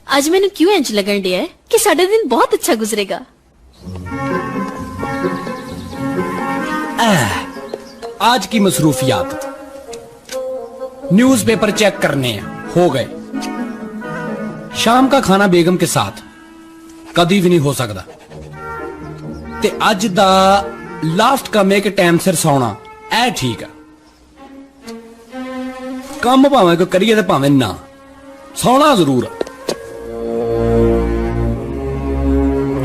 आज मैंने क्यों इंज लगन दिया है कि साडा दिन बहुत अच्छा गुजरेगा। आज की मसरूफियात न्यूज़पेपर चेक करने हो गए। शाम का खाना बेगम के साथ कभी भी नहीं हो सकता ते अज दा लास्ट काम है कि टाइम सिर सौना ऐ ठीक है। काम भावें कोई करिए ते भावें ना सौना जरूर।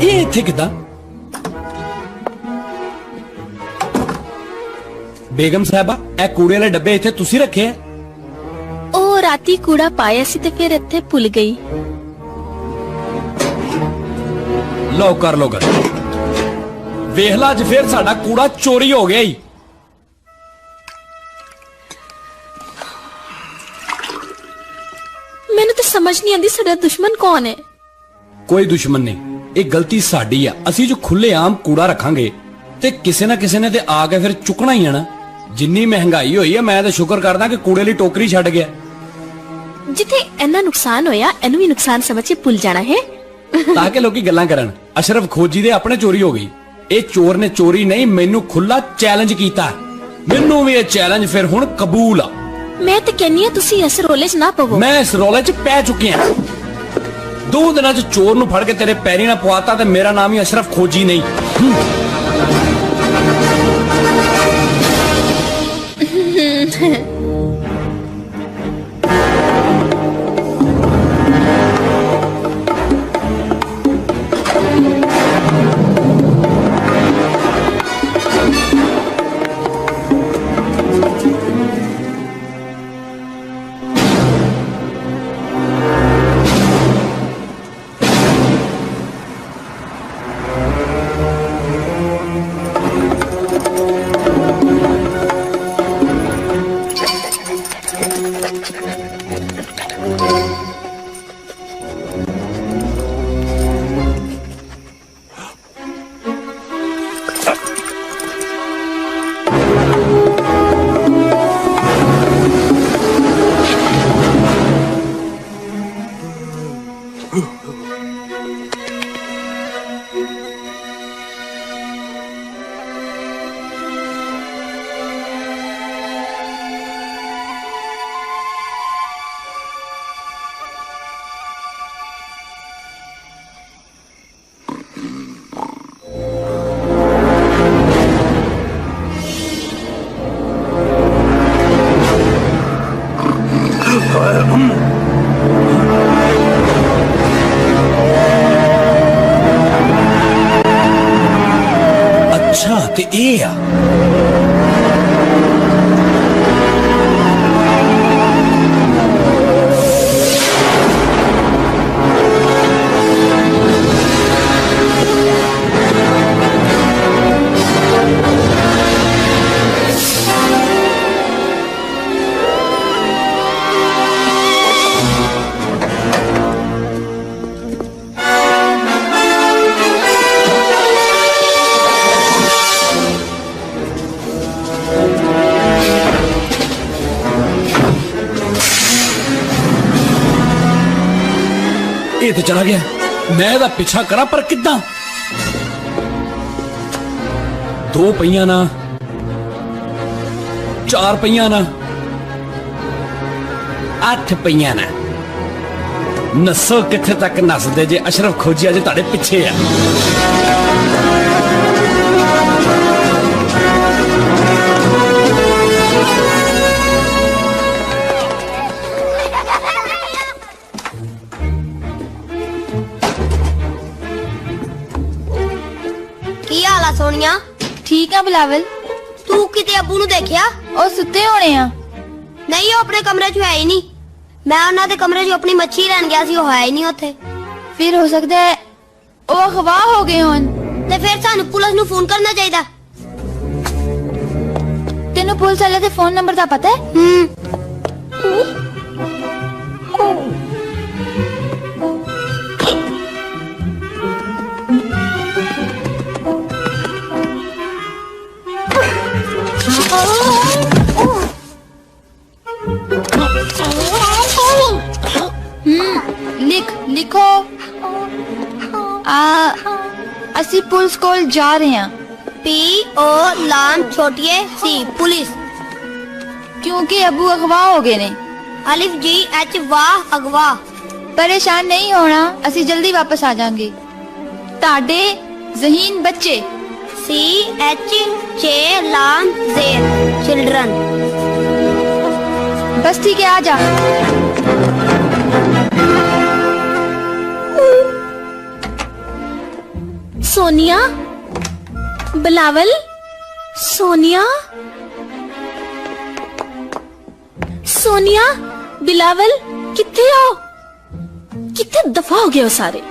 ये इत्थे किदा बेगम साहबा ए कूड़े वाले डब्बे इत्थे तुसी रखे है? ओ राती कूड़ा पाया सी ते फिर इत्थे भुल गई। लो कर लो कर वेखला अज फिर साडा कूड़ा चोरी हो गया ही। मैंने तो समझ नहीं आती साडा दुश्मन कौन है। कोई दुश्मन नहीं, एक गलती साडी है। असी जो खुले आम कूड़ा रखांगे ते किसी ना किसी ने ते आके फिर चुकना ही है ना। जिन्नी महंगाई हुई है मैं तो शुक्र करदा कि कूड़े ली टोकरी छड़ गया। जिथे इन्ना नुकसान होया इनू भी नुकसान समझ के भुल जाना है ताकि लोकी गल्लां करन अशरफ खोजी दे अपने चोरी हो गई। ए चोर ने चोरी नहीं मैनू खुला चैलेंज कीता। मैनू भी ये चैलेंज फिर हुण कबूल आ। मैं तो कहनी है तुसी इस रोले च ना पवो। मैं इस रोले च पै चुकी हां। 2 दिनां च चोर नू फड़ के तेरे पैरी ना पवाता ते मेरा नाम ही अशरफ खोजी नहीं। ਇਹ ਆ। ਇਹ ਤੇ ਚਲਾ ਗਿਆ, ਮੈਂ ਇਹਦਾ ਪਿੱਛਾ ਕਰਾਂ ਪਰ ਕਿੱਦਾਂ? 2 ਪਈਆਂ ਨਾ, 4 ਪਈਆਂ ਨਾ, 8 ਪਈਆਂ ਨਾ। ਨੱਸੋ ਕਿੱਥੇ ਤੱਕ ਨੱਸਦੇ ਜੇ, ਅਸ਼ਰਫ ਖੋਜੀ ਅਜੇ ਤੁਹਾਡੇ ਪਿੱਛੇ ਆ। ਕੀ ਹਾਲ ਆ ਸੋਨੀਆ? ਠੀਕ ਆ ਬਿਲਾਵਲ। ਤੂੰ ਕਿਤੇ ਅੱਬੂ ਨੂੰ ਦੇਖਿਆ? ਉਹ ਸੁੱਤੇ ਹੋਣੇ ਆ। ਨਹੀਂ, ਉਹ ਆਪਣੇ ਕਮਰੇ 'ਚ ਹੈ ਹੀ ਨਹੀਂ। ਮੈਂ ਉਹਨਾਂ ਦੇ ਕਮਰੇ 'ਚ ਆਪਣੀ ਮੱਛੀ ਲੈਣ ਗਿਆ ਸੀ, ਉਹ ਹੈ ਹੀ ਨਹੀਂ ਉੱਥੇ। ਫਿਰ ਹੋ ਸਕਦਾ ਹੈ ਉਹ ਅਗਵਾ ਹੋ ਗਏ ਹੋਣ। ਤੇ ਫਿਰ ਸਾਨੂੰ ਪੁਲਿਸ ਨੂੰ ਫੋਨ ਕਰਨਾ ਚਾਹੀਦਾ। ਤੈਨੂੰ ਪੁਲਿਸ ਵਾਲੇ ਦੇ ਫੋਨ ਨੰਬਰ ਦਾ ਪਤਾ ਹੈ? लिखो ਅਸੀਂ ਪੁਲਿਸ ਕੋਲ ਜਾ ਰਹੇ ਹਾਂ। PO ਲਾਮ ਛੋਟੀਏ C police. ਕਿਉਂਕਿ ਅਬੂ ਅਗਵਾ ਹੋ ਗਏ ਨੇ। ਅਲਿਫ GH ਵਾਹ ਅਗਵਾ। ਪਰੇਸ਼ਾਨ ਨਹੀਂ ਹੋਣਾ, ਅਸੀਂ ਜਲਦੀ ਵਾਪਸ ਆ ਜਾਾਂਗੇ। ਤੁਹਾਡੇ ਜ਼ਹੀਨ ਬੱਚੇ। CH J ਲਾਮ ਜ਼ੇਰ चिल्ड्रन। बस ठीक है, आ जा। सोनिया, बिलावल, सोनिया, सोनिया, बिलावल, किथे हो? किथे दफा हो गए हो सारे?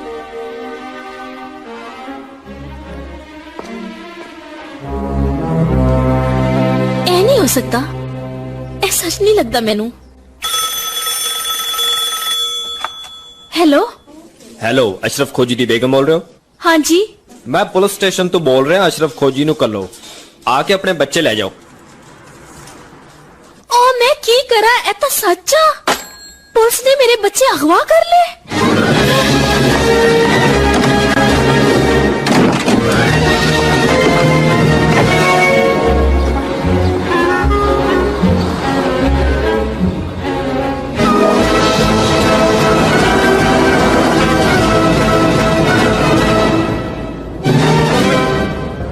ऐ नहीं हो सकता, ऐ सच नहीं लगता मैनू। हेलो हेलो, अशरफ खोजी दी बेगम बोल रहे हो? हाँ जी। मैं पुलिस स्टेशन तो बोल रहे हैं, अशरफ खोजी नु कर लो, आके अपने बच्चे ले जाओ। ओ मैं की करा, ए तो सच आ। पुलिस ने मेरे बच्चे अगवा कर ले।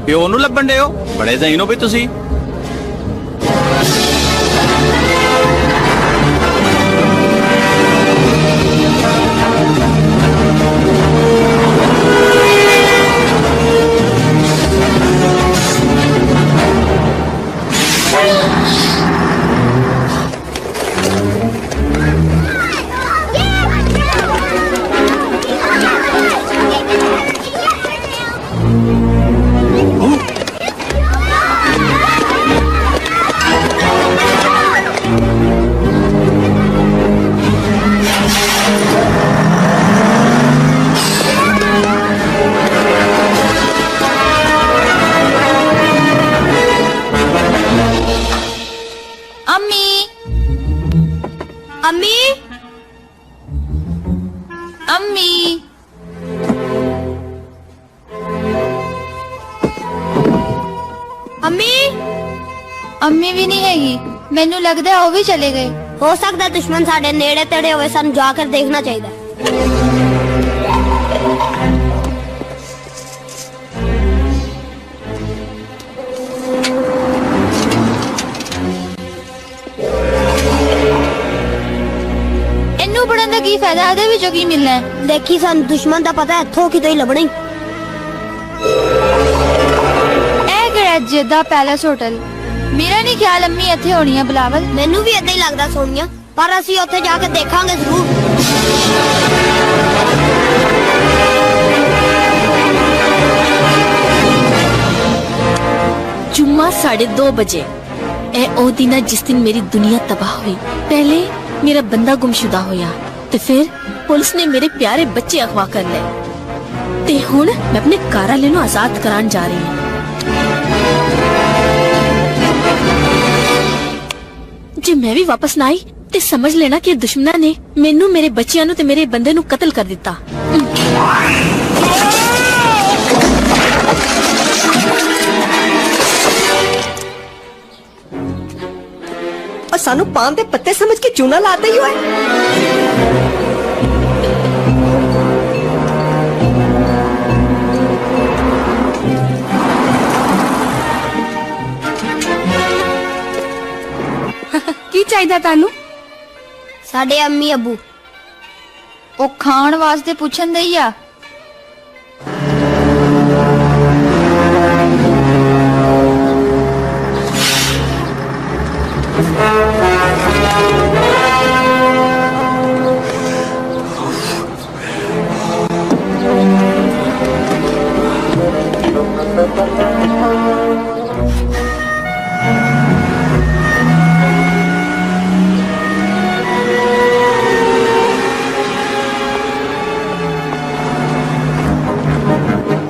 ਪਿਓ ਨੂੰ ਲੱਭਣ ਦੇ ਹੋ? ਬੜੇ ਜ਼ਹੀਨ ਹੋ ਵੀ ਤੁਸੀਂ। अम्मी, अम्मी, अम्मी, अम्मी भी नहीं हैगी। मैनू लगता है वो भी चले गए। हो सकता दुश्मन साडे नेड़े तेड़े होवे, सानू जाकर देखना चाहिए। इन्नू पढ़न दा की फायदा, ਇਹਦੇ ਵਿੱਚੋਂ ਕੀ ਮਿਲਣਾ ਹੈ? देखी सानू दुश्मन दा पता है, इत्थों कितों ही लभने। ਇਹ ਕਿਹੜਾ ਹੈ ਜੇਦਾ ਪੈਲੇਸ ਹੋਟਲ। ਮੇਰਾ ਨਹੀਂ ਖਿਆਲ ਅੰਮੀ ਇੱਥੇ ਹੋਣੀ ਹੈ ਬਿਲਾਵਲ। ਮੈਨੂੰ ਵੀ ਏਦਾਂ ਹੀ ਲੱਗਦਾ ਸੋਨੀਆ, ਪਰ ਅਸੀਂ ਉੱਥੇ ਜਾ ਕੇ ਦੇਖਾਂਗੇ ਜ਼ਰੂਰ। जुम्मा 2:30 बजे ए ओ दिन है जिस दिन मेरी दुनिया तबाह हुई। पहले मेरा बंदा गुमशुदा होया ते फिर पुलिस ने मेरे प्यारे बच्चे अगवा कर ले ते हुण मैं अपने घर वाले नूं आजाद करान जा रही हूं। जे मैं भी वापस ना आई ते समझ लेना कि दुश्मना ने मैनू, मेरे बच्चियां नूं ते मेरे बंदे नूं कत्ल कर दिता। सानू पान दे पत्ते समझ के चूना लाते ही है। ਕੀ ਚਾਹੀਦਾ ਤੁਹਾਨੂੰ? ਸਾਡੇ ਅੰਮੀ ਅੱਬੂ ਉਹ ਖਾਣ ਵਾਸਤੇ ਪੁੱਛਣ ਦੇ ਹੀ ਆ।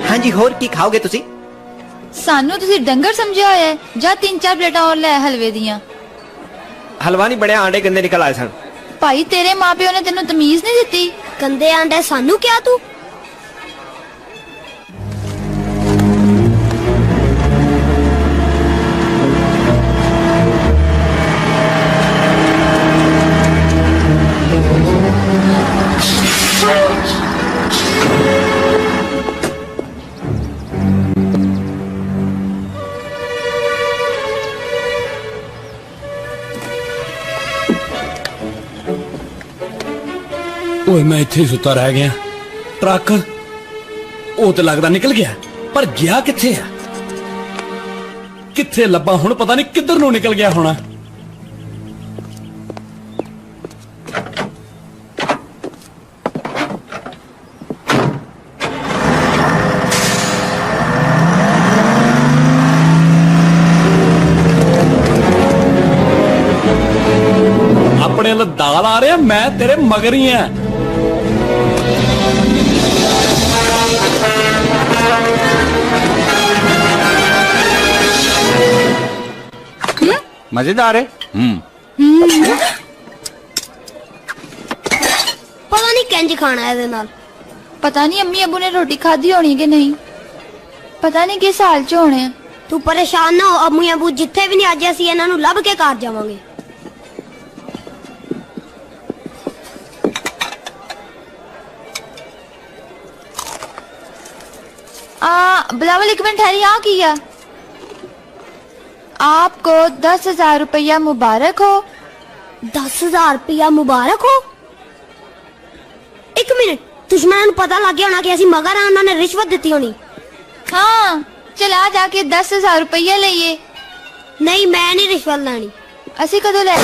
हाँ जी, होर की खाओगे तुसी? ਸਾਨੂੰ ਤੁਸੀਂ ਡੰਗਰ ਸਮਝਿਆ ਹੋਇਆ ਹੈ ਜਾਂ 3-4 ਪਲੇਟਾਂ ਹੋਰ ਲੈ ਹਲਵੇ ਦੀਆਂ। ਹਲਵਾ ਨਹੀਂ ਬਣਿਆ, ਆਂਡੇ ਗੰਦੇ ਨਿਕਲ ਆਏ ਸਨ। ਭਾਈ ਤੇਰੇ ਮਾਪਿਓ ਨੇ ਤੈਨੂੰ ਤਮੀਜ਼ ਨਹੀਂ ਦਿੱਤੀ? ਗੰਦੇ ਆਂਡੇ ਸਾਨੂੰ ਕਿਹਾ ਤੂੰ? ਓਏ ਮੈਂ ਇੱਥੇ ਹੀ ਸੁੱਤਾ ਰਹਿ ਗਿਆ। ਟਰੱਕ ਉਹ ਤੇ ਲੱਗਦਾ ਨਿਕਲ ਗਿਆ, ਪਰ ਗਿਆ ਕਿੱਥੇ ਆ? ਕਿੱਥੇ ਲੱਭਾਂ ਹੁਣ? ਪਤਾ ਨਹੀਂ ਕਿੱਧਰ ਨੂੰ ਨਿਕਲ ਗਿਆ ਹੋਣਾ। ਆਪਣੇ ਵੱਲ ਦਾਲ ਆ ਰਿਹਾ, ਮੈਂ ਤੇਰੇ ਮਗਰ ਹੀ ਆ। मजेदार है। ਪਤਾ ਨਹੀਂ ਕਿੰਜ ਖਾਣਾ ਇਹਦੇ ਨਾਲ। ਪਤਾ ਨਹੀਂ ਅੰਮੀ ਅੱਬੂ ਨੇ ਰੋਟੀ ਖਾਧੀ ਹੋਣੀ ਕਿ ਨਹੀਂ। ਪਤਾ ਨਹੀਂ ਕਿਸ ਹਾਲ 'ਚ ਹੋਣੇ ਆ। ਤੂੰ ਪਰੇਸ਼ਾਨ ਨਾ ਹੋ, ਅੰਮੀ ਅੱਬੂ ਜਿੱਥੇ ਵੀ ਨਹੀਂ, ਅੱਜ ਅਸੀਂ ਇਹਨਾਂ ਨੂੰ ਲੱਭ ਕੇ ਘਰ ਜਾਵਾਂਗੇ। बिलावल एक मिनट ठहरी। यहाँ किया आपको 10,000 रुपया मुबारक हो। 10,000 रुपया मुबारक हो। एक मिनट, दुश्मन ਨੂੰ ਪਤਾ ਲੱਗ ਗਿਆ ਹੋਣਾ ਕਿ ਅਸੀਂ ਮਗਰ ਆ, ਉਹਨਾਂ ਨੇ ਰਿਸ਼ਵਤ ਦਿੱਤੀ ਹੋਣੀ। हाँ चला जाके 10,000 रुपया लईए। ਨਹੀਂ, ਮੈਂ ਨਹੀਂ ਰਿਸ਼ਵਤ ਲੈਣੀ। ਅਸੀਂ ਕਦੋਂ ਲੈ?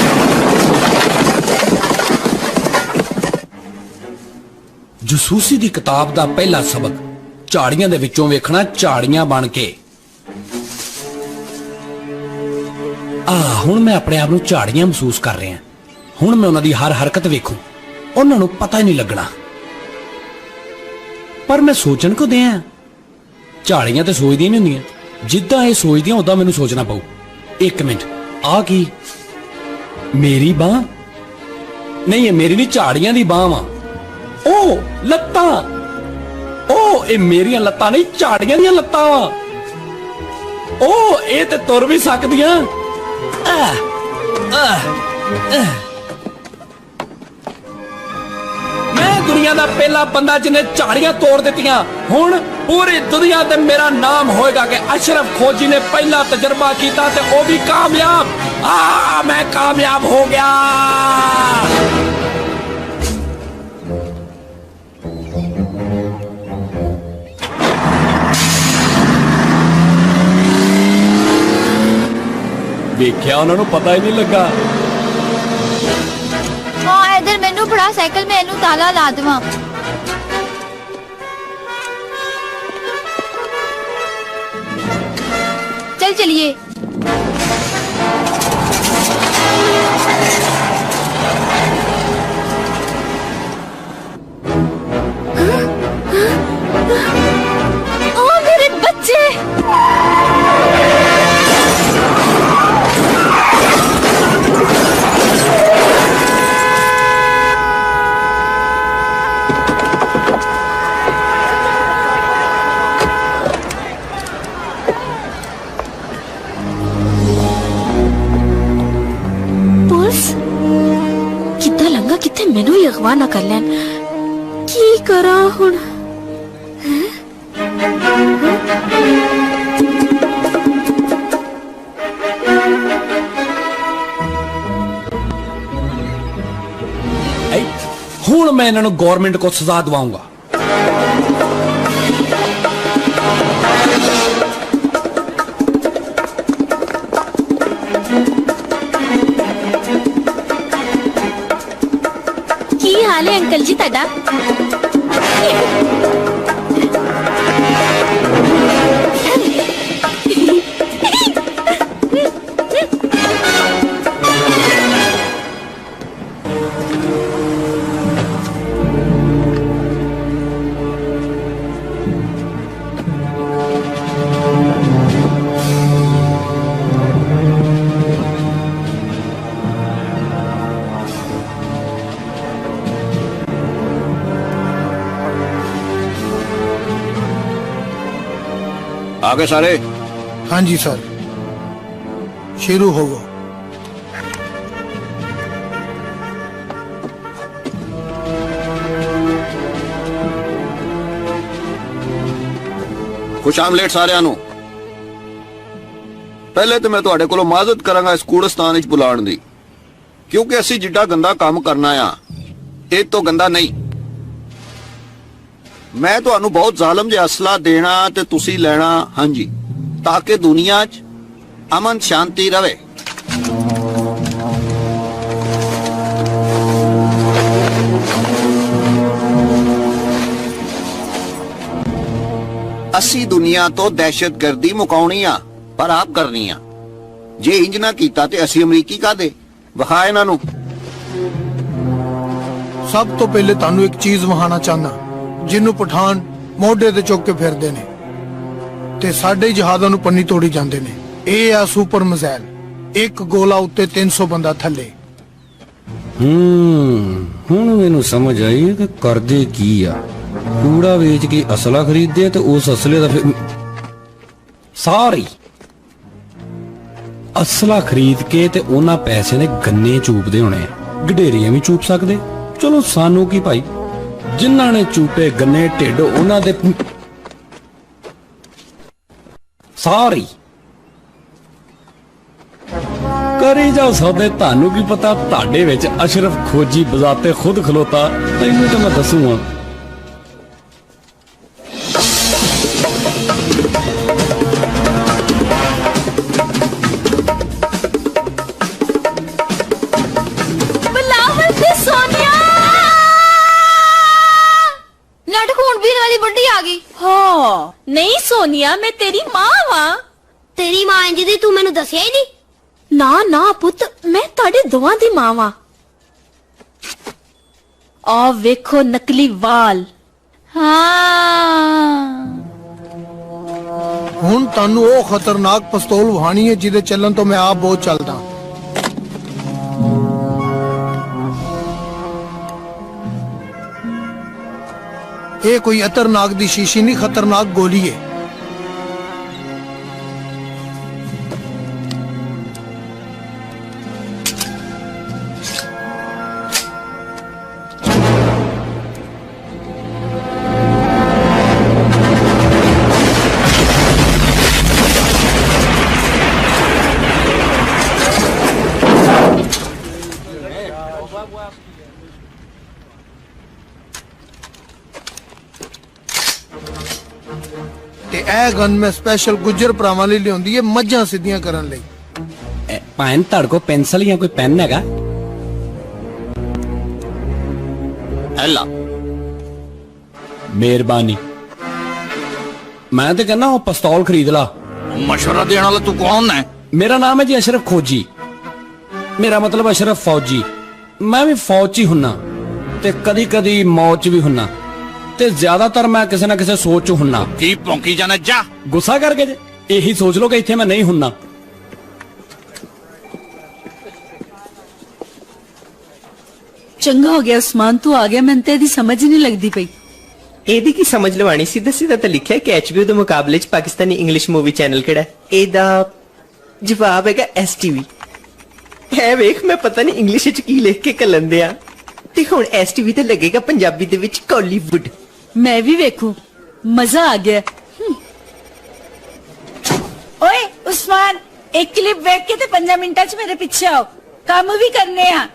ਜਸੂਸੀ ਦੀ ਕਿਤਾਬ ਦਾ ਪਹਿਲਾ ਸਬਕ ਝਾੜੀਆਂ ਦੇ ਵਿੱਚੋਂ ਵੇਖਣਾ ਝਾੜੀਆਂ ਬਣ ਕੇ। ਹੁਣ ਮੈਂ ਆਪਣੇ ਆਪ ਨੂੰ ਝਾੜੀਆਂ ਮਹਿਸੂਸ ਕਰ ਰਿਹਾ। ਹੁਣ ਮੈਂ ਉਹਨਾਂ ਦੀ ਹਰ ਹਰਕਤ ਵੇਖੂ, ਉਹਨਾਂ ਨੂੰ ਪਤਾ ਹੀ ਨਹੀਂ ਲੱਗਣਾ। ਪਰ ਮੈਂ ਸੋਚਣ ਕੋ ਦਿਆਂ, ਝਾੜੀਆਂ ਤੇ ਸੋਚਦੀਆਂ ਨਹੀਂ ਹੁੰਦੀਆਂ। ਜਿੱਦਾਂ ਇਹ ਸੋਚਦੀਆਂ ਉਦਾਂ ਮੈਨੂੰ ਸੋਚਣਾ ਪਊ। ਇੱਕ ਮਿੰਟ, ਆ ਕੀ? ਮੇਰੀ ਬਾਹ ਨਹੀਂ, ਇਹ ਮੇਰੀ ਨਹੀਂ, ਝਾੜੀਆਂ ਦੀ ਬਾਹ ਵਾ। ਉਹ ਲੱਤਾਂ, ਉਹ ਇਹ ਮੇਰੀਆਂ ਲੱਤਾਂ ਨਹੀਂ, ਝਾੜੀਆਂ ਦੀਆਂ ਲੱਤਾਂ ਵਾ। ਉਹ ਇਹ ਤੇ ਤੁਰ ਵੀ ਸਕਦੀਆਂ। ਮੈਂ ਦੁਨੀਆ ਦਾ ਪਹਿਲਾ ਬੰਦਾ ਜਿਹਨੇ ਝਾੜੀਆਂ ਤੋੜ ਦਿੱਤੀਆਂ। ਹੁਣ ਪੂਰੀ ਦੁਨੀਆ ਤੇ ਮੇਰਾ ਨਾਮ ਹੋਏਗਾ ਕਿ ਅਸ਼ਰਫ ਖੋਜੀ ਨੇ ਪਹਿਲਾ ਤਜਰਬਾ ਕੀਤਾ ਤੇ ਉਹ ਵੀ ਕਾਮਯਾਬ। ਮੈਂ ਕਾਮਯਾਬ ਹੋ ਗਿਆ। ਵੇਖਿਆ ਉਹਨਾਂ ਨੂੰ ਪਤਾ ਹੀ ਨਹੀਂ ਲੱਗਾ। ਹਾਂ ਇਧਰ ਮੈਨੂੰ ਫੜਾ ਸਾਈਕਲ, ਮੈਂ ਇਹਨੂੰ ਤਾਲਾ ਲਾ ਦੇਵਾਂ। चल चलिए। ओ मेरे बच्चे। कितना लंगा कितने मैनू ही अगवा ना कर लैन। की करा हुण? हुण मैं इन्हां नूं गवर्नमेंट को सजा दिवाऊंगा। की हाल है अंकल जी ताड़ा? आगे सारे। हाँ जी सर, शुरू हो गो। खुश आमलेट सारिਆਂ ਨੂੰ। ਪਹਿਲੇ ਤੇ ਮੈਂ ਤੁਹਾਡੇ ਕੋਲੋਂ ਮਾਜ਼ਰਤ ਕਰਾਂਗਾ ਇਸ ਕੂੜਸਤਾਨ ਵਿੱਚ ਬੁਲਾਉਣ ਦੀ, ਕਿਉਂਕਿ ਅਸੀਂ ਜਿੱਡਾ ਗੰਦਾ ਕੰਮ ਕਰਨਾ ਆ ਇਹ ਤੋਂ ਗੰਦਾ ਨਹੀਂ। मैं ਤੁਹਾਨੂੰ बहुत ਜ਼ਾਲਮ ਜਿਹਾ ਅਸਲਾ ਦੇਣਾ ਤੇ ਤੁਸੀਂ ਲੈਣਾ, ਹਾਂਜੀ, ताकि दुनिया च अमन शांति रवे। असी दुनिया तो दहशतगर्दी मुकाउणी आ, पर आप करनी आ। जे इंज ना कीता ते असी अमरीकी कादे विखा इन्हां नूं। सब तो पहले तानू एक चीज वहाना चाहना जिन्नू पठान मोढे ते चुक के फिरदे ने ते साडे जहाज़ां नू पन्नी तोड़ी जांदे ने। ਇਹ ਆ सुपर मिसाइल, एक गोला उत्ते 300 बंदा थल्ले। ਹੁਣ ਮੈਨੂੰ ਸਮਝ ਆਈ ਕਿ ਕਰਦੇ ਕੀ ਆ। ਕੂੜਾ ਵੇਚ ਕੇ ਅਸਲਾ ਖਰੀਦਦੇ ਤੇ ਉਸ ਅਸਲੇ ਦਾ ਫਿਰ ਸਾਰੀ ਅਸਲਾ ਖਰੀਦ ਕੇ ਤੇ ਉਹਨਾਂ ਪੈਸੇ ਨੇ ਗੰਨੇ ਚੂਪਦੇ ਹੋਣੇ ਆ। ਗਡੇਰੀਆਂ ਵੀ ਚੂਪ ਸਕਦੇ। ਚਲੋ ਸਾਨੂੰ ਕੀ ਭਾਈ, ਜਿਨ੍ਹਾਂ ਨੇ ਚੂਪੇ ਗੰਨੇ ਢਿੱਡ ਉਹਨਾਂ ਦੇ ਸਾਰੀ ਕਰੀ ਜਾਓ ਸੌਦੇ। ਤੁਹਾਨੂੰ ਕੀ ਪਤਾ ਤੁਹਾਡੇ ਵਿੱਚ ਅਸ਼ਰਫ ਖੋਜੀ ਬਜ਼ਾਤੇ ਖੁਦ ਖਲੋਤਾ। ਤੈਨੂੰ ਤਾਂ ਮੈਂ ਦੱਸੂਗਾ। बिलावल ते सोनिया। नाटक खून पीने वाली बुड्ढी आ गई। हाँ नहीं सोनिया, मैं तेरी माँ वां। तेरी मां इंज दी तू मैनू दसिया ही नहीं। ना ना पुत, मैं ताड़े दोवां दी मां वां। आ वेखो नकली वाल। हाँ ਹੁਣ ਤਾਨੂੰ ਉਹ ਖਤਰਨਾਕ ਪਿਸਤੌਲ ਵਹਾਣੀ ਹੈ ਜਿਹਦੇ ਚੱਲਣ ਤੋਂ ਮੈਂ ਆਪ ਬਹੁਤ ਚੱਲਦਾ। ਇਹ ਕੋਈ ਅਤਰਨਾਕ ਦੀ ਸ਼ੀਸ਼ੀ ਨਹੀਂ, ਖਤਰਨਾਕ ਗੋਲੀ ਹੈ। ਤੇ ਇਹ ਗਨ ਮੈਂ ਸਪੈਸ਼ਲ ਗੁੱਜਰ ਭਰਾਵਾਂ ਲਈ ਲਿਆਉਂਦੀ ਹੈ, ਮੱਝਾਂ ਸਿੱਧੀਆਂ ਕਰਨ ਲਈ। ਭੈਣ ਤੁਹਾਡੇ ਕੋਲ ਪੈਨਸਲ ਜਾਂ ਕੋਈ ਪੈਨ ਹੈਗਾ? ਐਲਾ ਮਿਹਰਬਾਨੀ। ਮੈਂ ਤੇ ਕਹਿੰਦਾ ਉਹ ਪਿਸਤੌਲ ਖਰੀਦ ਲਾ। ਮਸ਼ਵਰਾ ਦੇਣ ਵਾਲਾ ਤੂੰ ਕੌਣ ਹੈ? ਮੇਰਾ ਨਾਮ ਹੈ ਜੀ ਅਸ਼ਰਫ ਖੋਜੀ। ਮੇਰਾ ਮਤਲਬ ਅਸ਼ਰਫ ਫੌਜੀ। ਮੈਂ ਵੀ ਫੌਜ 'ਚ ਹੀ ਹੁੰਨਾ ਤੇ ਕਦੀ ਕਦੀ ਮੌਤ 'ਚ ਵੀ ਹੁੰਨਾ ਤੇ ਜ਼ਿਆਦਾਤਰ ਮੈਂ ਕਿਸੇ ਨਾ ਕਿਸੇ ਸੋਚ 'ਚ ਹੁੰਨਾ। ਕੀ ਭੌਂਕੀ ਜਾਣਾ? ਜਾ ਗੁੱਸਾ ਕਰਕੇ ਜੇ ਇਹੀ ਸੋਚ ਲਓ ਕਿ ਇੱਥੇ ਮੈਂ ਨਹੀਂ ਹੁੰਨਾ। ਚੰਗਾ ਹੋ ਗਿਆ ਉਸਮਾਨ, ਤੂੰ ਆ ਗਿਆ। ਮੈਨੂੰ ਤੇ ਇਹਦੀ ਸਮਝ ਹੀ ਨਹੀਂ ਲੱਗਦੀ ਪਈ। ਇਹਦੀ ਕੀ ਸਮਝ ਲਵਾਣੀ? ਸਿੱਧਾ ਸਿੱਧਾ ਤਾਂ ਲਿਖਿਆ ਕਿ ਐਚਬੀਓ ਦੇ ਮੁਕਾਬਲੇ 'ਚ ਪਾਕਿਸਤਾਨੀ ਇੰਗਲਿਸ਼ ਮੂਵੀ ਚੈਨਲ ਕਿਹੜਾ ਹੈ? ਇਹਦਾ ਜਵਾਬ ਹੈਗਾ ਐਸਟੀਵੀ। ਹੈ ਵੇਖ, ਮੈਂ ਪਤਾ ਨਹੀਂ ਇੰਗਲਿਸ਼ 'ਚ ਕੀ ਲਿਖ ਕੇ ਕਲੰਦੇ ਆ ਤੇ ਹੁਣ ਐਸਟੀਵੀ ਤੇ ਲੱਗੇਗਾ ਪੰਜਾਬੀ ਦੇ ਵਿੱਚ ਕਾਲੀਵੁੱਡ। ਮੈਂ ਵੀ ਵੇਖੂ, ਮਜ਼ਾ ਆ ਗਿਆ। ਓਏ ਉਸਮਾਨ, ਇੱਕ ਕਲਿੱਪ ਵੇਖ ਕੇ ਤੇ 5 ਮਿੰਟਾਂ 'ਚ ਮੇਰੇ ਪਿੱਛੇ ਆਓ, ਕੰਮ ਵੀ ਕਰਨੇ ਆ।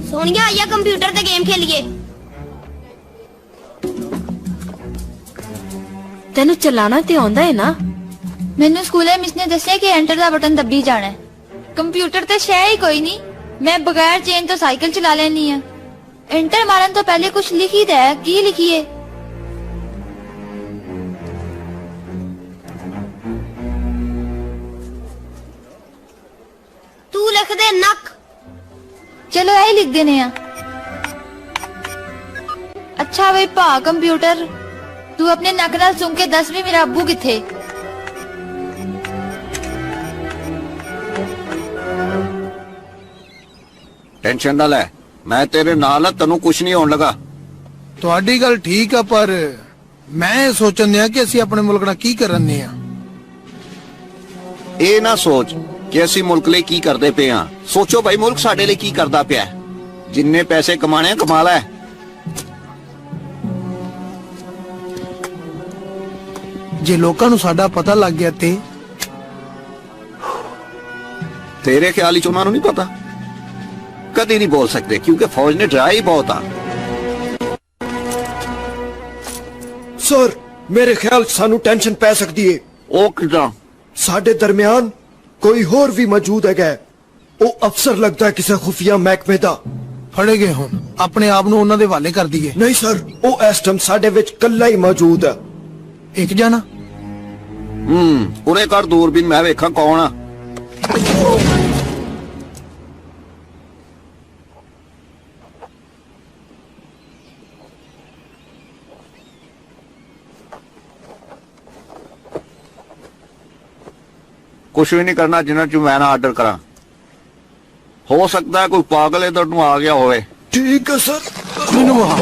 सोनिया या कंप्यूटर ते गेम खेलिए। ਤੈਨੂੰ ਚਲਾਣਾ ਤੇ ਆਉਂਦਾ ਹੈ ਨਾ? ਮੈਨੂੰ ਸਕੂਲੇ ਮਿਸ ਨੇ ਦੱਸਿਆ ਕਿ ਐਂਟਰ ਦਾ ਬਟਨ ਦੱਬੀ ਜਾਣਾ ਹੈ। ਕੰਪਿਊਟਰ ਤੇ ਸ਼ੈ ਹੀ ਕੋਈ ਨਹੀਂ, ਮੈਂ ਬਗੈਰ ਚੇਨ ਤੋਂ ਸਾਈਕਲ ਚਲਾ ਲੈਣੀ ਆ। ਐਂਟਰ ਮਾਰਨ ਤੋਂ ਪਹਿਲੇ ਕੁਝ ਲਿਖੀਦਾ ਹੈ, ਕੀ ਲਿਖੀਏ? तू लिख दे नक। ਚਲੋ ਇਹ ਲਿਖ ਦੇਨੇ ਆ। ਅੱਛਾ ਵੇ ਭਾ ਕੰਪਿਊਟਰ, ਤੂੰ ਆਪਣੇ ਨੱਕ ਨਾਲ ਸੁਣ ਕੇ ਦੱਸ ਵੀ ਮੇਰਾ ਅੱਬੂ ਕਿੱਥੇ? ਟੈਨਸ਼ਨ ਨਾ ਲੈ, ਮੈਂ ਤੇਰੇ ਨਾਲ ਆ, ਤੈਨੂੰ ਕੁਝ ਨਹੀਂ ਹੋਣ ਲੱਗਾ। ਤੁਹਾਡੀ ਗੱਲ ਠੀਕ ਆ, ਪਰ ਮੈਂ ਇਹ ਸੋਚਣ ਦਿਆਂ ਕਿ ਅਸੀਂ ਆਪਣੇ ਮੁਲਕ ਨਾਲ ਕੀ ਕਰਨੇ ਆ। ਇਹ ਨਾ ਸੋਚ ਕਿ ਅਸੀਂ ਮੁਲਕ ਲਈ ਕੀ ਕਰਦੇ ਪਏ ਆ। ਸੋਚੋ ਭਾਈ, ਮੁਲਕ ਸਾਡੇ ਲਈ ਕੀ ਕਰਦਾ ਪਿਆ। ਜਿੰਨੇ ਪੈਸੇ ਕਮਾਣੇ ਆ ਕਮਾ ਲੈ। ਜੇ ਲੋਕਾਂ ਨੂੰ ਸਾਡਾ ਪਤਾ ਲੱਗ ਗਿਆ ਤੇ ਤੇਰੇ ਖਿਆਲ ਵਿੱਚ ਉਹਨਾਂ ਨੂੰ ਨਹੀਂ ਪਤਾ? ਕਦੀ ਨਹੀਂ ਬੋਲ ਸਕਦੇ ਕਿਉਂਕਿ ਫੌਜ ਨੇ ਡਰਾਇਆ ਹੀ ਬਹੁਤ ਆ। ਸਰ, ਮੇਰੇ ਖਿਆਲ 'ਚ ਸਾਨੂੰ ਟੈਨਸ਼ਨ ਪੈ ਸਕਦੀ ਏ। ਉਹ ਕਿਦਾਂ? ਸਾਡੇ ਦਰਮਿਆਨ ਕੋਈ ਹੋਰ ਵੀ ਮੌਜੂਦ ਹੈਗਾ। ਉਹ ਅਫਸਰ ਲੱਗਦਾ ਹੈ ਕਿਸੇ ਖੁਫੀਆ ਮਹਿਕਮੇ ਦਾ। ਫੜੇ ਗਏ ਹੁਣ, ਆਪਣੇ ਆਪ ਨੂੰ ਉਹਨਾਂ ਦੇ ਹਵਾਲੇ ਕਰ ਦਈਏ। ਨਹੀਂ ਸਰ, ਉਹ ਇਸ ਟਾਈਮ ਸਾਡੇ ਵਿੱਚ ਕੱਲਾ ਹੀ ਮੌਜੂਦ ਹੈ। ਇੱਕ ਜਾਣਾ? ਉਰੇ ਕਰ ਦੂਰਬੀਨ, ਮੈਂ ਵੇਖਾਂ ਕੌਣ ਆ। ਕੁਛ ਵੀ ਨਹੀਂ ਕਰਨਾ ਜਿੰਨਾ ਚ ਮੈਂ ਨਾ ਆਰਡਰ ਕਰਾਂ। ਹੋ ਸਕਦਾ ਹੈ ਕੋਈ ਪਾਗਲ ਇਧਰ ਨੂੰ ਆ ਗਿਆ ਹੋਵੇ। ਠੀਕ ਹੈ ਸਰ। ਮੈਨੂੰ ਵਹਾ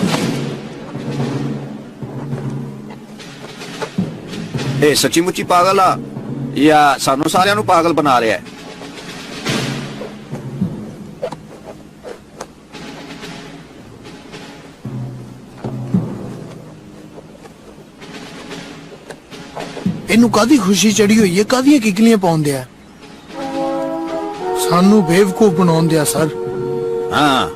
ਇਹ ਸੱਚੀ ਮੁੱਚੀ ਪਾਗਲ ਆ ਜਾਂ ਸਾਨੂੰ ਸਾਰਿਆਂ ਨੂੰ ਪਾਗਲ ਬਣਾ ਰਿਹਾ ਹੈ? ਇਹਨੂੰ ਕਾਦੀ ਖੁਸ਼ੀ ਚੜੀ ਹੋਈ ਹੈ, ਕਾਦੀਆਂ ਕਿਕਲੀਆਂ ਪਾਉਂਦੇ ਆ। ਸਾਨੂੰ ਬੇਵਕੂਫ ਬਣਾਉਂਦੇ ਆ ਸਰ। ਹਾਂ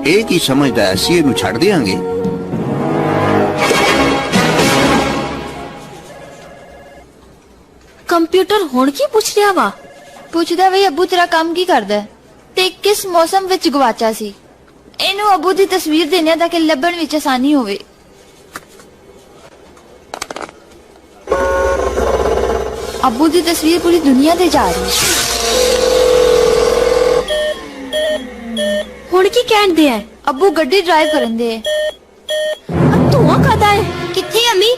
ਇਹ ਕੀ ਸਮਝਦਾ ਹੈ? ਅਸੀਂ ਇਹਨੂੰ ਛੱਡ ਦਿਆਂਗੇ? ਕੰਪਿਊਟਰ ਹੁਣ ਕੀ ਪੁੱਛ ਰਿਹਾ ਵਾ? ਪੁੱਛਦਾ ਵੀ ਅੱਬੂ ਤੇਰਾ ਕੰਮ ਕੀ ਕਰਦਾ ਹੈ ਤੇ ਕਿਸ ਮੌਸਮ ਵਿੱਚ ਗਵਾਚਾ ਸੀ। ਇਹਨੂੰ ਅੱਬੂ ਦੀ ਤਸਵੀਰ ਦੇਣੇ ਤਾਂ ਕਿ ਲੱਭਣ ਵਿੱਚ ਆਸਾਨੀ ਹੋਵੇ। ਅੱਬੂ ਦੀ ਤਸਵੀਰ ਪੂਰੀ ਦੁਨੀਆ ਤੇ ਜਾ ਰਹੀ ਹੈ। ਹੁਣ ਕੀ ਕਹਿੰਦੇ ਆ? ਅੱਬੂ ਗੱਡੀ ਡਰਾਈਵ ਕਰਨ ਦੇ। ਧੂਆਂ ਕਾਦਾ ਹੈ? किथे अम्मी?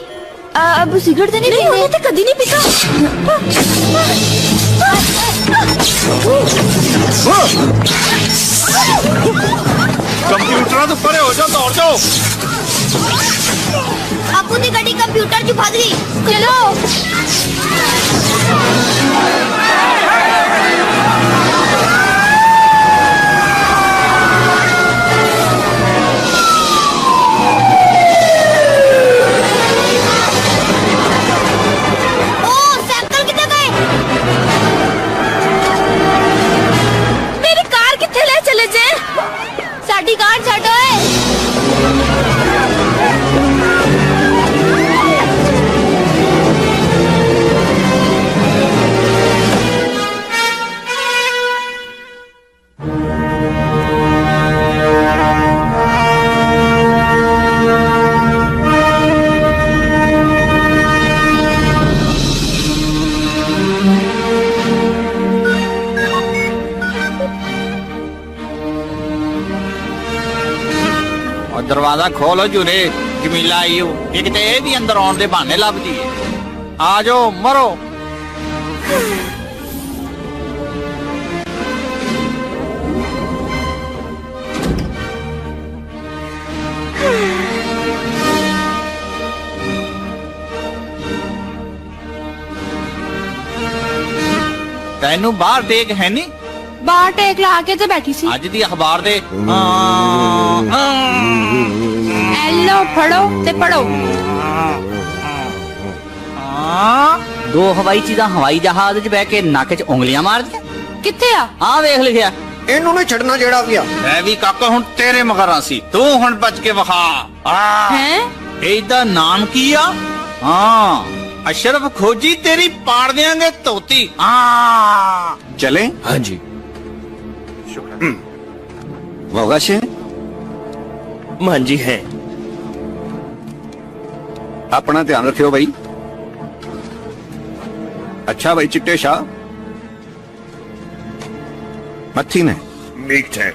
ਅੱਬੂ ਸਿਗਰਟ ਤੇ ਨਹੀਂ ਨਹੀਂ, ਉਹਨੇ ਤੇ ਕਦੀ ਨਹੀਂ ਪੀਤਾ। ਕੰਪਿਊਟਰਾਂ ਤੋਂ ਪਰੇ ਹੋ ਜਾ, ਦੌੜ ਜਾਓ। अबू दी गड्डी कंप्यूटर च फस गई। चलो। दरवाजा खोलो जूरे जमीला आई हो एक ते ये भी अंदर आने दे बहाने लभदी है आ जाओ मरो तेनू बाहर टेक है नी बाहर टेक ला के तो बैठी सी अज दी अखबार दे एलो पढ़ो ते पढ़ो दो हवाई चीजा हवाई जहाज च बह के नक च उंगलियां मार दियां किथे आ वेख लिखिया इन्हों ने छड़ना जेड़ा भी आ मैं भी काका हुन तेरे मगरा सी तू हुन बच के वखा हैं ਇਹਦਾ ਨਾਮ ਕੀ ਆ ਹਾਂ अशरफ खोजी तेरी पाड़ देंगे तोती चले हाँ जी वगाश है हाँ जी है अपना ध्यान रखियो भाई अच्छा भाई चिट्टे शाह मत्थी ने मीट है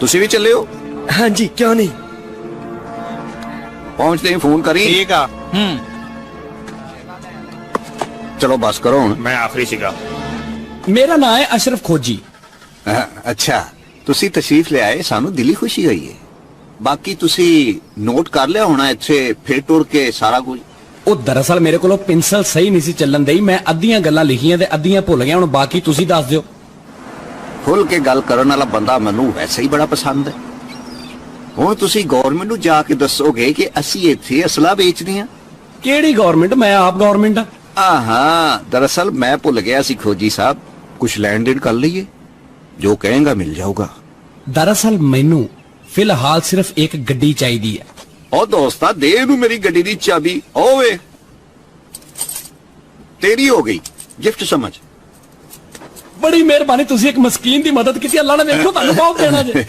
तुसी भी चले हो हाँ जी क्यों नहीं पहुंचते ही फोन करी ठीक है चलो बस करो हुण मैं आखिरी सीगा मेरा नाम है अशरफ खोजी अच्छा तुसी तशरीफ ले आए सानू दिली खुशी होई है बाकी तुसी नोट कर लिया होना इत्थे फिर टुर के सारा कुछ ਉਹ ਦਰਅਸਲ ਮੇਰੇ ਕੋਲੋਂ ਪੈਨਸਲ ਸਹੀ ਨਹੀਂ ਸੀ ਚੱਲਣ ਦਈ ਮੈਂ ਅੱਧੀਆਂ ਗੱਲਾਂ ਲਿਖੀਆਂ ਤੇ ਅੱਧੀਆਂ ਭੁੱਲ ਗਿਆ ਹੁਣ ਬਾਕੀ ਤੁਸੀਂ ਦੱਸ ਦਿਓ ਖੁੱਲ ਕੇ ਗੱਲ ਕਰਨ ਵਾਲਾ ਬੰਦਾ ਮੈਨੂੰ ਵੈਸੇ ਹੀ ਬੜਾ ਪਸੰਦ ਹੈ ਹੁਣ ਤੁਸੀਂ ਗਵਰਨਮੈਂਟ ਨੂੰ ਜਾ ਕੇ ਦੱਸੋਗੇ ਕਿ ਅਸੀਂ ਇੱਥੇ ਅਸਲਾ ਵੇਚਦੇ ਹਾਂ ਕਿਹੜੀ ਗਵਰਨਮੈਂਟ ਮੈਂ ਆਪ ਗਵਰਨਮੈਂਟ ਆ हाँ दरअसल मैं भूल गया सी खोजी साहब कुछ लेन देन कर लीजिए जो कहेगा मिल जाऊगा दरअसल मैनू फिलहाल सिर्फ एक गड्डी चाहिए है ओ दोस्ता दे नू मेरी गड्डी दी चाबी ओवे तेरी हो गई गिफ्ट समझ बड़ी मेहरबानी तुसी एक मस्कीन दी मदद की अल्लाह ने देखो तुहानू बहुत देना जे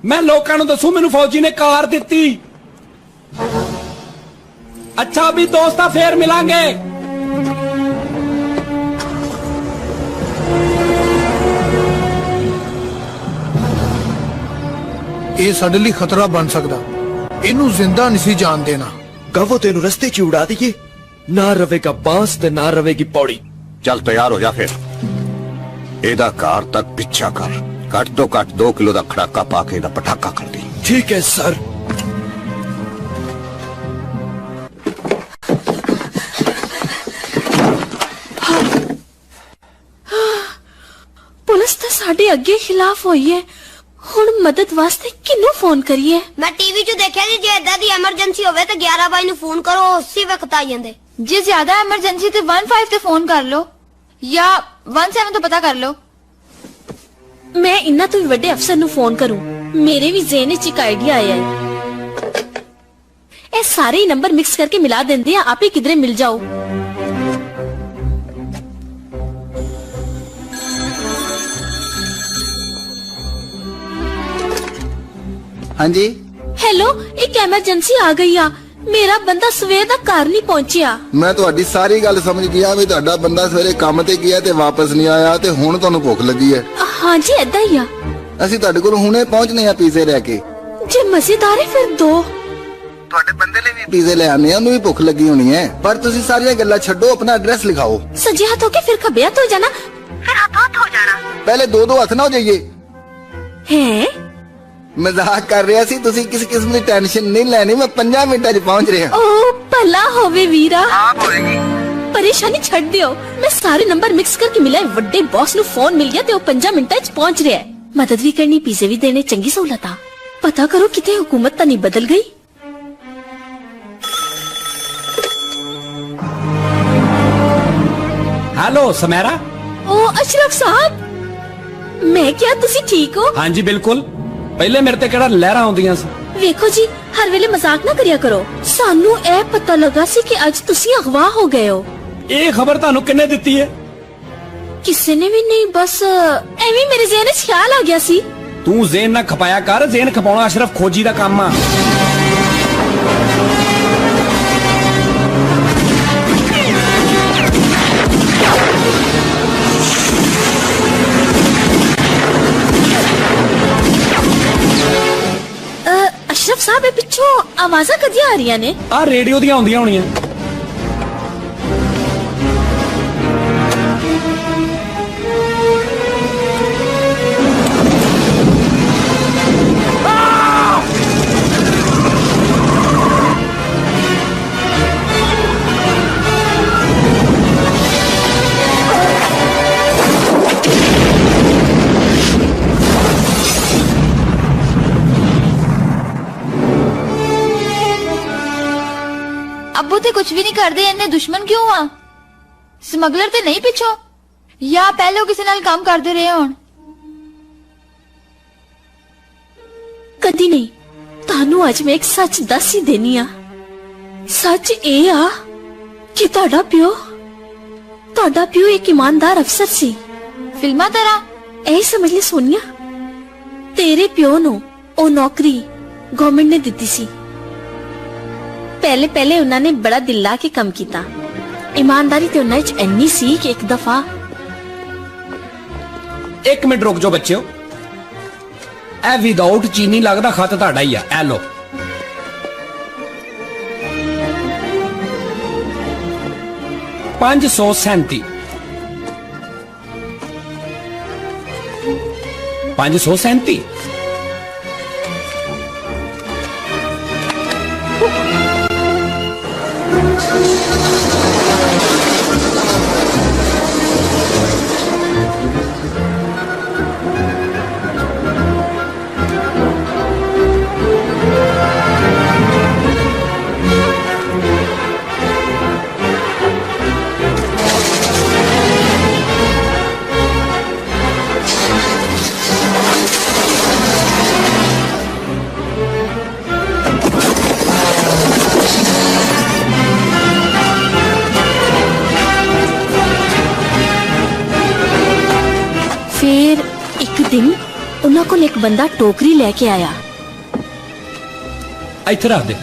मैं लोकां नू दसू मैनू फौजी ने कार दित्ती अच्छा भी दोस्ता फिर मिलांगे ਇਹ ਸਾਡੇ ਲਈ ਖਤਰਾ ਬਣ ਸਕਦਾ ਇਹਨੂੰ ਜ਼ਿੰਦਾ ਨਹੀਂ ਸੀ ਜਾਣ ਦੇਣਾ कहो तेनू रस्ते च उड़ा दिए ना रवेगा बांस ते ना रवेगी पौड़ी चल तैयार हो जा फिर एदा कार तक पिछा कर घट दो घट 2 किलो दा खड़ाका पाके एदा पटाका कर दी ठीक है सर पुलिस तो साडे अगे खिलाफ हुई है हुण मदद वास्ते किन्नू फोन करिए मैं टीवी च देखिया जी जे इदां दी इमरजेंसी होवे ते 11 बाई नू फोन करो उसी वक्त आ जांदे जे ज्यादा इमरजेंसी ते 15 ते फोन कर लो या 17 तो पता कर लो मैं इन्ना तो भी वड्डे अफसर नू फोन करूं मेरे भी ज़हन च एक आइडिया आया है ए सारे ही नंबर मिक्स करके मिला देंदे आ आप ही किधरे मिल जाओ हाँ जी हेलो एक इमरजेंसी आ गई आ मेरा बंदा सवेर दा घर नहीं पहुंचिया मैं ਤੁਹਾਡੀ ਸਾਰੀ ਗੱਲ ਸਮਝ ਗਿਆ ਵੀ ਤੁਹਾਡਾ ਬੰਦਾ ਸਵੇਰੇ ਕੰਮ ਤੇ ਗਿਆ ਤੇ ਵਾਪਸ ਨਹੀਂ ਆਇਆ ਤੇ ਹੁਣ ਤੁਹਾਨੂੰ ਭੁੱਖ ਲੱਗੀ ਹੈ हाँ जी ऐदा ही आ ਅਸੀਂ ਤੁਹਾਡੇ ਕੋਲ ਹੁਣੇ ਪਹੁੰਚਨੇ ਆ ਪੀਜ਼ੇ ਲੈ ਕੇ जे मजेदार है फिर दो ਤੁਹਾਡੇ ਬੰਦੇ ਲਈ ਵੀ ਪੀਜ਼ੇ ਲੈ ਆਨੇ ਆ ਉਹਨੂੰ ਵੀ ਭੁੱਖ ਲੱਗੀ ਹੋਣੀ ਹੈ ਪਰ ਤੁਸੀਂ ਸਾਰੀਆਂ ਗੱਲਾਂ ਛੱਡੋ ਆਪਣਾ ਐਡਰੈਸ ਲਿਖਾਓ सजे हाथ होके फिर खबे हाथ हो जाना फिर हाथ हो जाना ਪਹਿਲੇ ਦੋ ਹੱਥ ਨਾ ਹੋ ਜਾਈਏ हैं ਮਜ਼ਾਕ ਕਰ ਰਿਹਾ ਸੀ ਤੁਸੀਂ ਕਿਸ ਕਿਸਮ ਦੀ ਟੈਨਸ਼ਨ ਨਹੀਂ ਲੈਣੀ ਮੈਂ 5 ਮਿੰਟਾਂ 'ਚ ਪਹੁੰਚ ਰਿਹਾ ओ भला होवे वीरा आप होएगी परेशानी छड़ दियो मैं सारे नंबर मिक्स करके मिलाए वड्डे बॉस नु फोन मिल गया ते ओ 5 मिनटां च पहुंच रहा है मदद भी करनी पीजे भी देने चंगी सहूलत आ पता करो किते हुकूमत ता नहीं बदल गई हेलो समेरा ओ अशरफ साहब मैं क्या तुसी ठीक हो हाँ जी बिल्कुल पहले मेरे ते केड़ा लहरां आउंदियां सी ਵੇਖੋ ਜੀ ਹਰ ਵੇਲੇ ਮਜ਼ਾਕ ਨਾ ਕਰਿਆ ਕਰੋ ਸਾਨੂੰ ਇਹ ਪਤਾ ਲੱਗਾ ਸੀ ਕਿ ਅੱਜ ਤੁਸੀਂ ਅਗਵਾ ਹੋ ਗਏ ਹੋ ਇਹ ਖਬਰ ਤੁਹਾਨੂੰ ਕਿੰਨੇ ਦਿੱਤੀ ਹੈ ਕਿਸੇ ਨੇ ਵੀ ਨਹੀਂ ਬਸ ਐਵੇਂ ਮੇਰੇ ਜ਼ਿਹਨ 'ਚ ਖਿਆਲ ਆ ਗਿਆ ਸੀ ਤੂੰ ਜ਼ੇਨ ਨਾ ਖਪਾਇਆ ਕਰ ਜ਼ੇਨ ਖਪਾਉਣਾ ਅਸ਼ਰਫ ਖੋਜੀ ਦਾ ਕੰਮ ਆ आवाज़ां कदी आ रही ने? आ रेडियो ਦੀਆਂ ਆਉਂਦੀਆਂ ਹੋਣੀਆਂ। अब्बू ते कुछ भी नहीं करते, इन्ने दुश्मन क्यों आ? स्मगलर ते नहीं पिछो या पहले किसी नाल काम करते रहे होण? कदी नहीं। तानू अज मैं एक सच दस ही देनी आ। सच ए आ कि ताड़ा प्यो एक ईमानदार अफसर सी। फिल्मा तरह ऐ समझ ले सोनिया, तेरे प्यो नो ओ नौकरी गवर्नमेंट ने दिती सी। पहले उन्होंने बड़ा दिल ला के कम किया। ईमानदारी ते उन्हां च इन्नी सी कि एक दफा। एक मिनट रुक जाओ बच्चों, ए विदाउट चीनी लगदा खत तुहाडा ही आ। ए लो 537 537। फिर एक दिन उन्होंने को एक बंदा टोकरी लेके आया। इत्थे रख दे।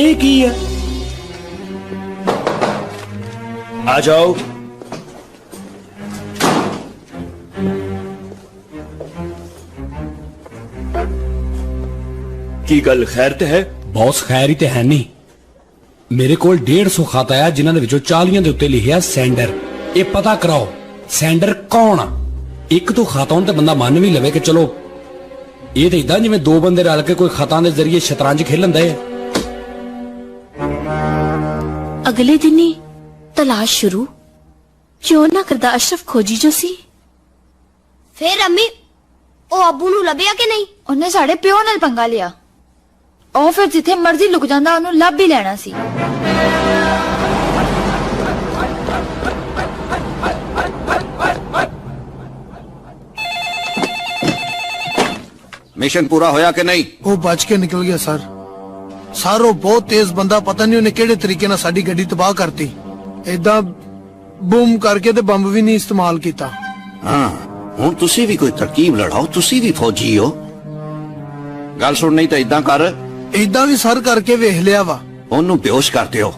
एक ही है। आ जाओ। की गल खैर ते है? बॉस खैर ही ते है नहीं। मेरे को 150 खत आया जिन्हां दे विचों 40 दे उत्ते लिखिया सेंडर। ये पता कराओ सेंडर कौन आ। एक तो खत आउण ते बंदा मन भी लवे कि चलो ये तो इदां जिवें दो बंदे रल के कोई खतां दे जरिए शतरंज खेलन दे। अगले दिन ही तलाश शुरू। क्यों ना करदा अशरफ खोजी जो सी। फिर अम्मी ओ अब्बू नू लभ्या कि नहीं? उन्हें साढ़े प्यो नाल पंगा लिया। और फिर जिथे मर्जी लुक जांदा उन्हें लभ भी लेना सी। मिशन पूरा होया कि नहीं? वो बच के निकल गया सर। सारो बहुत तेज बंदा, पता नहीं उन्हें केड़े तरीके नाल साडी गड्डी तबाह करती। इदा बूम करके ते बंब भी नहीं इस्तेमाल किया। हाँ हुण तुसी भी कोई तरकीब लड़ाओ, तुसी भी फौजी हो। गल सुन, नहीं तो इदा कर, इदा भी सर करके वेख लिया वा। ओनू बेहोश कर दियो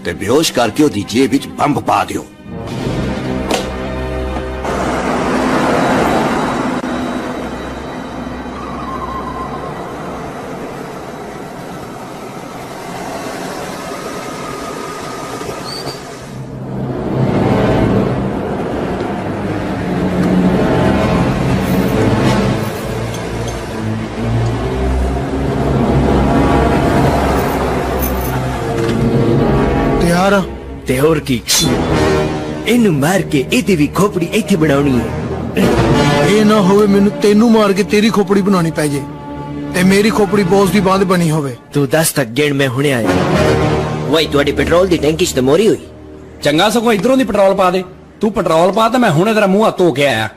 ते बेहोश करके ओदी जेब विच बंब पा दियो। ते होर की इनू मार के इहदी भी खोपड़ी इत्थे बनाउणी है। ये ना होवे मैनू तेनू मार के तेरी खोपड़ी बनानी पै जे ते मेरी खोपड़ी बॉस दी बांध बनी होवे। तू 10 तक गिण, मैं हुणे आया। वही तुहाडी पेट्रोल दी टैंकी च ते मोरी हुई। चंगा सगों इधरों दी पेट्रोल पा दे। तू पेट्रोल पा ते मैं हुणे तेरा मुंह हत्थ धो के आया।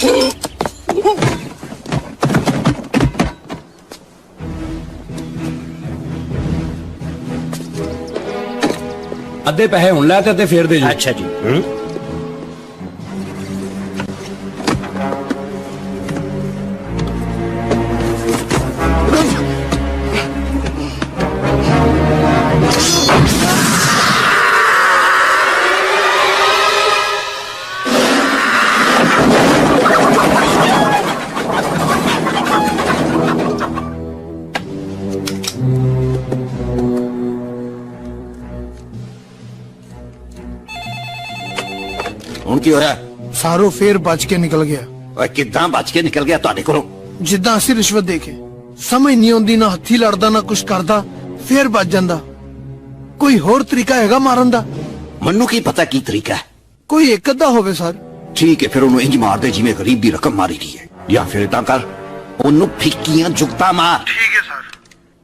अद्धे पैसे हुण लै ते अद्धे फेर दे जी। अच्छा जी। ਹੁਣ ਕੀ ਹੋਇਆ? ਸਾਰੋ ਫੇਰ ਬਚ ਕੇ ਨਿਕਲ ਗਿਆ। ਓਏ ਕਿੱਦਾਂ ਬਚ ਕੇ ਨਿਕਲ ਗਿਆ ਤੁਹਾਡੇ ਕੋਲੋਂ? ਜਿੱਦਾਂ ਅਸੀਂ ਰਿਸ਼ਵਤ ਦੇ ਕੇ ਸਮਝ ਨਹੀਂ ਆਉਂਦੀ, ਨਾ ਹੱਥੀ ਲੜਦਾ ਨਾ ਕੁਛ ਕਰਦਾ, ਫੇਰ ਬਚ ਜਾਂਦਾ। ਕੋਈ ਹੋਰ ਤਰੀਕਾ ਹੈਗਾ ਮਾਰਨ ਦਾ? ਮੈਨੂੰ ਕੀ ਪਤਾ ਕੀ ਤਰੀਕਾ ਹੈ। ਕੋਈ ਇੱਕ ਅੱਧਾ ਹੋਵੇ ਸਰ। ਠੀਕ ਹੈ, ਫਿਰ ਉਹਨੂੰ ਇੰਜ ਮਾਰ ਦੇ ਜਿਵੇਂ ਗਰੀਬ ਦੀ ਰਕਮ ਮਾਰੀ ਗਈ ਹੈ, ਜਾਂ ਫਿਰ ਤਾਂ ਕਰ ਉਹਨੂੰ ਫਿੱਕੀਆਂ ਜੁਗਤਾ ਮਾਰ। ਠੀਕ ਹੈ ਸਰ।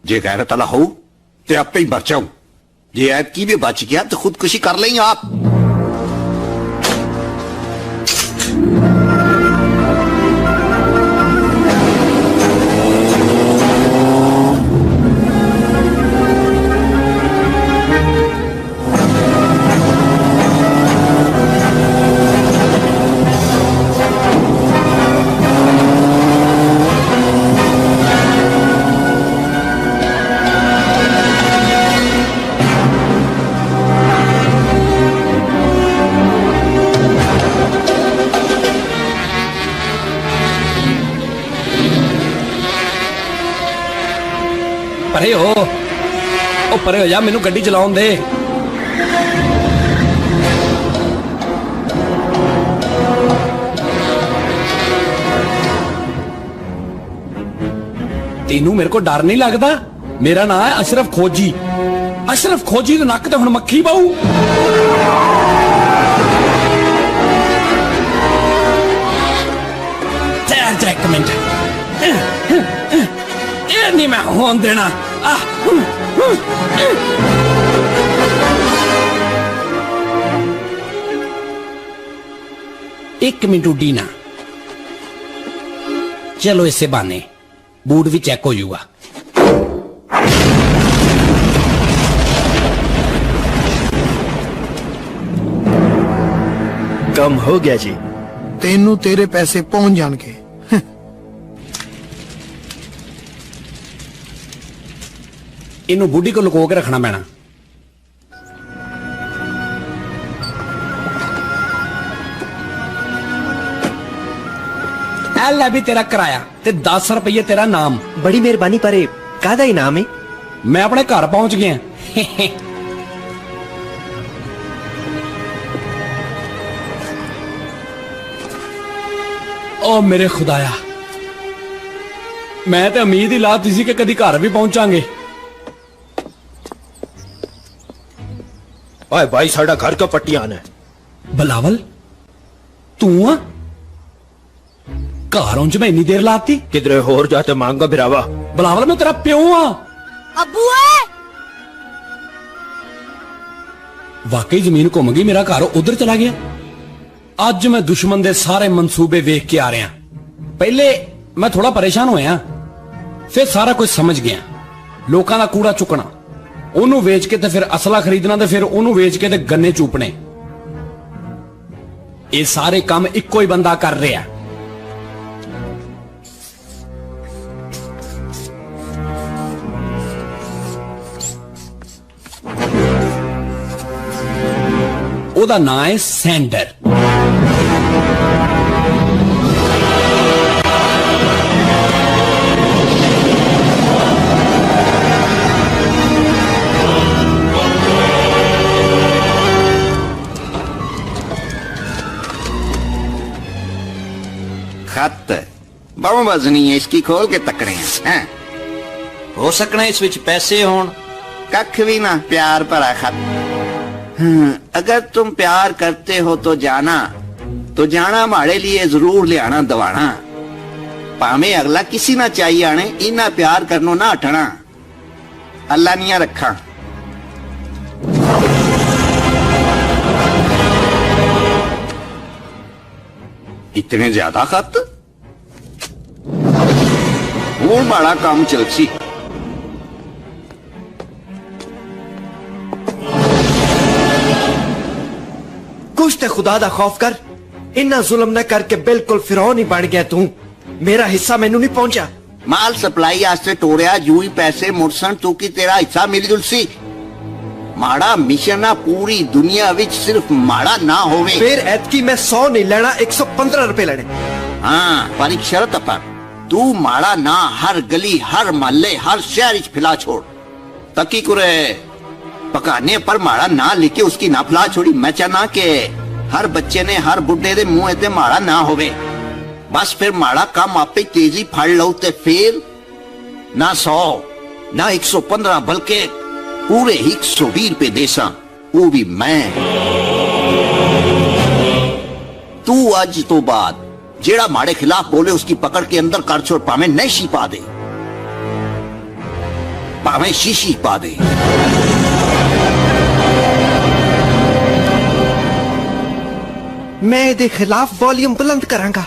ਜੇ ਗੈਰਤ ਵਾਲਾ ਹੋ ਤੇ ਆਪੇ ਹੀ ਬਚ ਜਾਓ, ਜੇ ਐਤਕੀ ਵੀ ਬਚ ਗਿਆ तो खुदकुशी कर लेंगे आप। परे हो, ओ परे हो जा, मैनू गड्डी चलाउण दे। तेनू मेरे को डर नहीं लगता? मेरा नाम है अशरफ खोजी। अशरफ खोजी तो नक ते हुण मक्खी पाऊ। ठहर जा एक मिनट, नहीं मैं होन देना। एक मिनट उडी ना, चलो इससे बहाने बूट भी चेक हो जाऊगा। कम हो गया जी। तेनू तेरे पैसे पहुंच जाएंगे। इनू बुढ़ी को लुको के रखना पैना। एल भी तेरा किराया ते 10 रुपये तेरा नाम। बड़ी मेहरबानी, पर कादा इनाम है? मैं अपने घर पहुंच गया। ओ मेरे खुदाया, मैं तो उम्मीद ही लाती सी कि कदी घर भी पहुंचांगे। ओए भाई, साडा घर का पट्टियान है। बिलावल तू आ? घरों च मैं इन्नी देर लाती? किधरे होर जाते मांगा बिरावा। बिलावल मैं तेरा प्यो हाँ। अब्बू है। वाकई जमीन घूम गई, मेरा घर उधर चला गया। अज मैं दुश्मन दे सारे मंसूबे वेख के आ रहा। पहले मैं थोड़ा परेशान होया, फिर सारा कुछ समझ गया। लोकां दा कूड़ा चुकना, ओनू वेच के ते फिर असला खरीदना, ते फिर ओनू वेच के ते गन्ने चूपने। ये सारे काम इक्को ही बंदा कर रहा। ओदा नाम है सैंडर। खत बहु वजनी है, इसकी खोल के तकड़े हैं। हो सकना इस विच पैसे होन। कख भी ना, प्यार भरा खत। अगर तुम प्यार करते हो तो जाना हमारे लिए जरूर ले आना दवाना। भावे अगला किसी ना चाहिए आने, इना प्यार करनो ना हटना। अल्लाह निया रखा। इतने ज्यादा खत? वो बड़ा काम चलसी। कुछ ते खुदा दा खौफ कर, इन्ना जुल्म न करके बिल्कुल फिरौन ही बन गया तू। मेरा हिस्सा मैनू नहीं पहुंचा। माल सप्लाई आस्ते टोरिया जू ही पैसे मुड़सन तू की तेरा हिस्सा मिल जुलसी। माड़ा मिशन आ पूरी दुनिया विच सिर्फ माड़ा ना होवे। फिर एतकी मैं 100 नहीं लेना, 115 रुपए लेने। हाँ, पर एक शर्त पर, तू माड़ा ना हर गली, हर मोहल्ले, हर शहर इच फैला छोड़। तकी कुरे पकाने पर माड़ा ना लेके उसकी ना फैला छोड़ी। मैं चाहना के हर बच्चे ने, हर बुढ़े दे मुंह ते माड़ा ना होवे। बस फिर माड़ा काम आपे तेजी फड़ लो ते फिर ना 100 ना 115 बल्कि पूरे 120 रुपए देसा, वो भी मैं। तू आज तो बाद जेड़ा माड़े खिलाफ बोले उसकी पकड़ के अंदर कर छोड़, पावे नैशी पा दे, पावे शीशी पा दे। मैं दे खिलाफ वॉल्यूम बुलंद करांगा।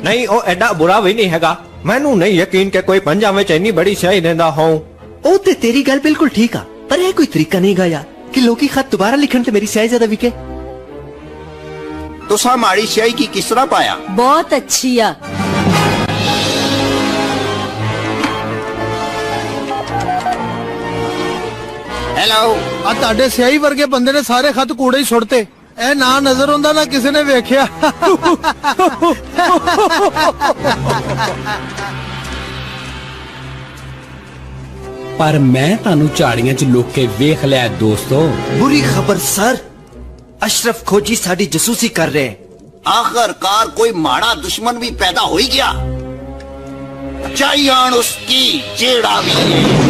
नहीं ओ एडा बुरा भी नहीं हैगा। मैनू नहीं यकीन के कोई पंजा में इन्नी बड़ी शाही देंदा हों। ओ ते तेरी गल बिल्कुल ठीक आ, पर यह कोई तरीका नहीं गा यार कि लोग खत दोबारा लिखन ते मेरी स्याही ज्यादा विके। तो सा माड़ी स्याही की किस तरह पाया? बहुत अच्छी आ। हेलो, आ ਤੁਹਾਡੇ ਸਿਆਹੀ ਵਰਗੇ ਬੰਦੇ ਨੇ ਸਾਰੇ ਖਤ ਕੂੜੇ ਹੀ ਸੁੱਟਤੇ। ਇਹ ਨਾ ਨਜ਼ਰ ਆਉਂਦਾ ਨਾ ਕਿਸੇ ਨੇ ਵੇਖਿਆ। पर मैं तानू झाड़ियां च लुक के वेख लिया दोस्तों। बुरी खबर सर, अशरफ खोजी साडी जसूसी कर रहे हैं। आखिरकार कोई माड़ा दुश्मन भी पैदा हो ही गया। चाहिए उसकी जेड़ा भी है।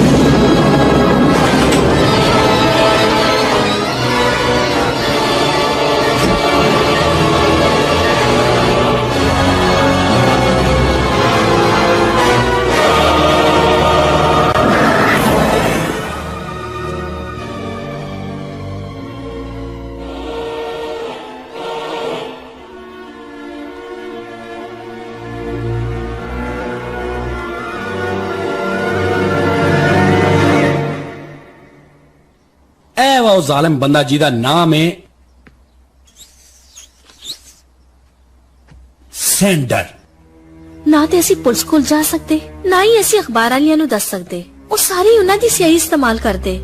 वो जालिम बंदा जिदा नाम है सेंडर। ना तो असी पुलिस कोल जा सकते, ना ही असी अखबार वालियां नू दस सकते। वो सारी उन्हां दी स्याही इस्तेमाल करदे।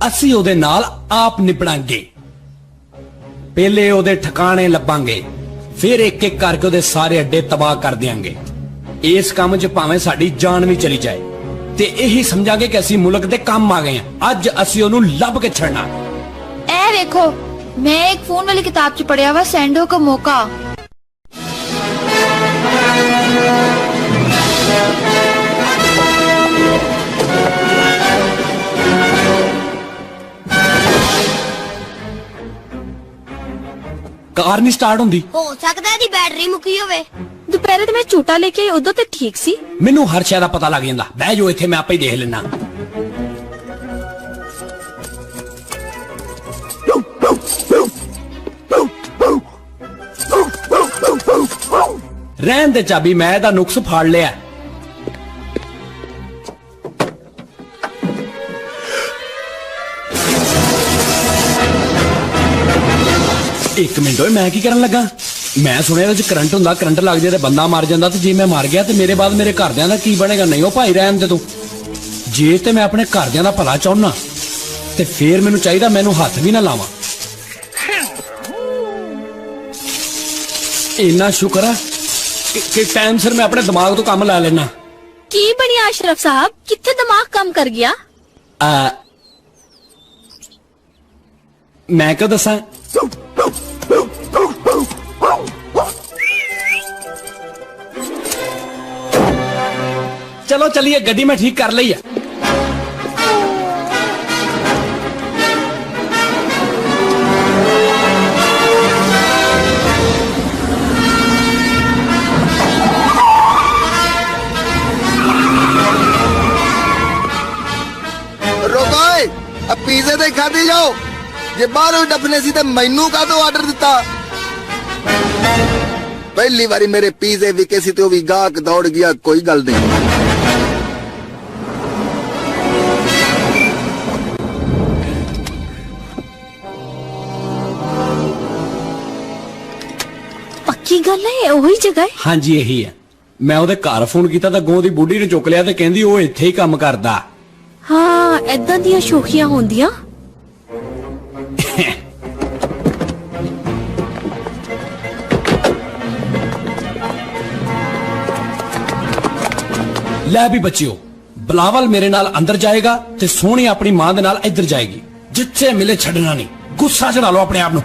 असी ओदे नाल आप निपटांगे। पहले ओदे ठिकाने लभांगे, फिर एक एक करके ओदे सारे अड्डे तबाह कर देंगे। इस काम च भावें साडी जान भी चली जाए ते यही समझांगे कि असी मुल्क दे काम आ गए हैं। अज असी ओनू लभ के छड़ना। ए देखो, मैं एक फोन वाली किताब च पढ़िया वा सैंडो का मौका। कार नहीं स्टार्ट होंदी। हो सकता है दी बैटरी मुकी होवे। दोपहरे ते मैं झूठा लेके आई, उदों ते ठीक सी। मैनू हर शय दा पता लग जांदा। बह जो इत्थे, मैं आपे ही देख लेना। रहन दे चाबी, मैं दा नुक्स फाड़ लिया। एक मिनट होए, मैं की करन लगा? मैं सुनिया करंट हुंदा, करंट लग जाए तो बंदा मर जांदा, ते जे मैं मर गया तो मेरे बाद मेरे घरदियां दा की बनेगा? नहीं हो भाई, रहन दे तू। जे ते मैं अपने घरदियां दा भला चाहुंदा ते फिर मैनू चाहिदा मैनू हथ भी ना लावां। इन्ना शुक्र है कि टाइम सिर मैं अपने दिमाग तो काम ला लेना। की बनिया अशरफ साहब, कितने दिमाग काम कर गया? मैं क्यों दसा? चलो चलिए, गड्डी में ठीक कर ली है। अब पिज़्ज़े ते खाते जाओ जे बाहरों डफने सी ते मैनू कादो ऑर्डर दिता पहली बारी मेरे पिज़्ज़े विके सी ते ओ भी गाहक दौड़ गया कोई गल नहीं पक्की गल है वही जगह है हाँ जी यही है मैं ਉਹਦੇ ਘਰ ਫੋਨ ਕੀਤਾ ਤਾਂ ਗੋਂ ਦੀ ਬੁੱਢੀ ਨੇ ਚੁੱਕ ਲਿਆ ਤੇ ਕਹਿੰਦੀ ਉਹ ਇੱਥੇ ਹੀ ਕੰਮ ਕਰਦਾ ਹਾਂ ਐਦਾਂ ਦੀਆਂ ਸ਼ੋਖੀਆਂ ਹੁੰਦੀਆਂ ਲੈ ਵੀ ਬੱਚਿਓ ਬਲਾਵਲ ਮੇਰੇ ਨਾਲ ਅੰਦਰ ਜਾਏਗਾ ਤੇ ਸੋਹਣੀ ਆਪਣੀ ਮਾਂ ਦੇ ਨਾਲ ਇੱਧਰ ਜਾਏਗੀ ਜਿੱਥੇ ਮਿਲੇ ਛੱਡਣਾ ਨਹੀਂ ਗੁੱਸਾ ਚੜਾ ਲਓ ਆਪਣੇ ਆਪ ਨੂੰ